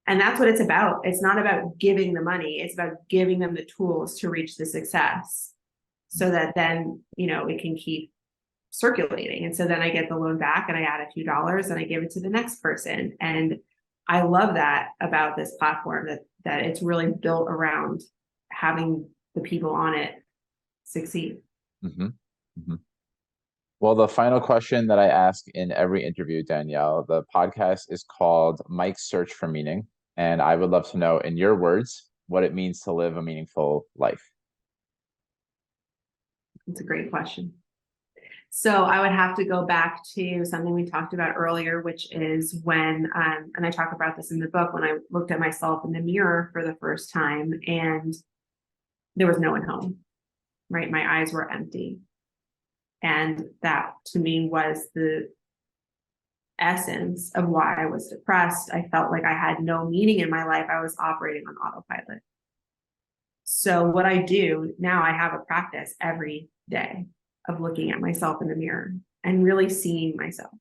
And that's what it's about. It's not about giving the money. It's about giving them the tools to reach the success so that then, it can keep circulating. And so then I get the loan back and I add a few dollars and I give it to the next person. And I love that about this platform, that it's really built around having the people on it succeed.
Mm-hmm. Mm-hmm. Well, the final question that I ask in every interview, Danielle, the podcast is called Mike's Search for Meaning. And I would love to know, in your words, what it means to live a meaningful life.
It's a great question. So I would have to go back to something we talked about earlier, which is when, and I talk about this in the book, when I looked at myself in the mirror for the first time and there was no one home, right? My eyes were empty. And that to me was the essence of why I was depressed. I felt like I had no meaning in my life. I was operating on autopilot. So what I do now, I have a practice every day of looking at myself in the mirror and really seeing myself.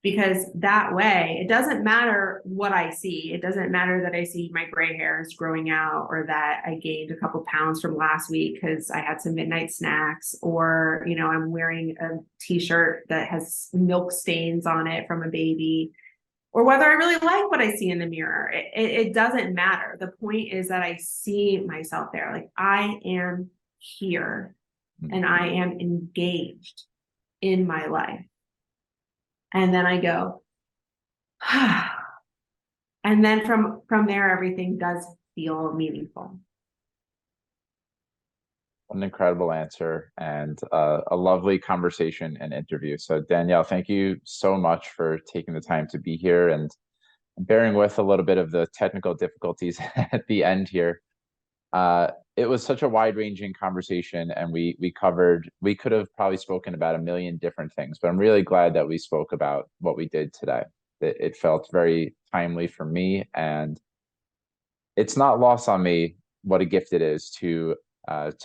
Because that way, it doesn't matter what I see. It doesn't matter that I see my gray hairs growing out, or that I gained a couple pounds from last week because I had some midnight snacks, or, you know, I'm wearing a t-shirt that has milk stains on it from a baby, or whether I really like what I see in the mirror. It doesn't matter. The point is that I see myself there. Like, I am here and I am engaged in my life. And then I go, and then from there, everything does feel meaningful.
An incredible answer, and a lovely conversation and interview. So Danielle, thank you so much for taking the time to be here and bearing with a little bit of the technical difficulties at the end here. It was such a wide-ranging conversation, and we could have probably spoken about a million different things, but I'm really glad that we spoke about what we did today. It felt very timely for me, and it's not lost on me what a gift it is to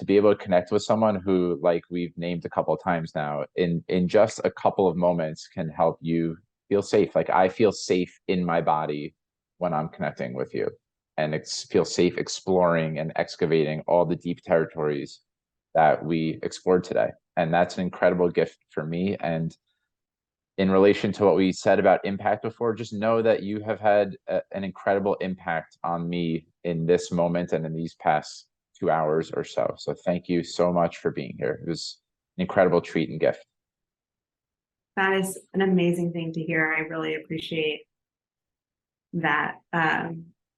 be able to connect with someone who, like we've named a couple of times now, in just a couple of moments can help you feel safe. Like, I feel safe in my body when I'm connecting with you, and feel safe exploring and excavating all the deep territories that we explored today. And that's an incredible gift for me. And in relation to what we said about impact before, just know that you have had an incredible impact on me in this moment and in these past 2 hours or so. So thank you so much for being here. It was an incredible treat and gift.
That is an amazing thing to hear. I really appreciate that.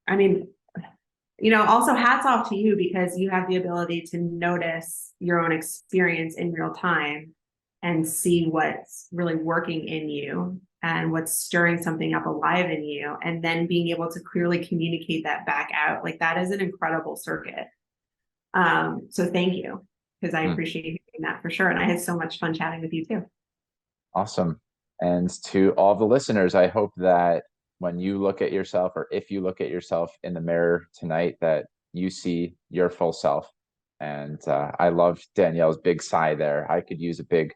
I mean, you know, also hats off to you, because you have the ability to notice your own experience in real time and see what's really working in you and what's stirring something up alive in you, and then being able to clearly communicate that back out. Like, that is an incredible circuit. So thank you, because I appreciate you doing that for sure. And I had so much fun chatting with you too.
Awesome. And to all the listeners, I hope that when you look at yourself, or if you look at yourself in the mirror tonight, that you see your full self. And I love Danielle's big sigh there. I could use a big.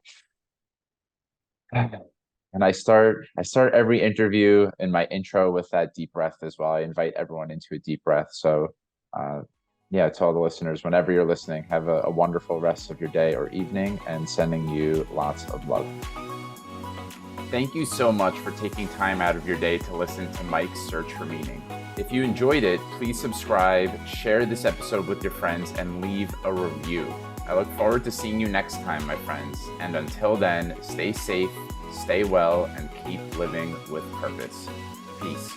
And I start every interview in my intro with that deep breath as well. I invite everyone into a deep breath. So yeah, to all the listeners, whenever you're listening, have a wonderful rest of your day or evening, and sending you lots of love. Thank you so much for taking time out of your day to listen to Mike's Search for Meaning. If you enjoyed it, please subscribe, share this episode with your friends, and leave a review. I look forward to seeing you next time, my friends. And until then, stay safe, stay well, and keep living with purpose. Peace.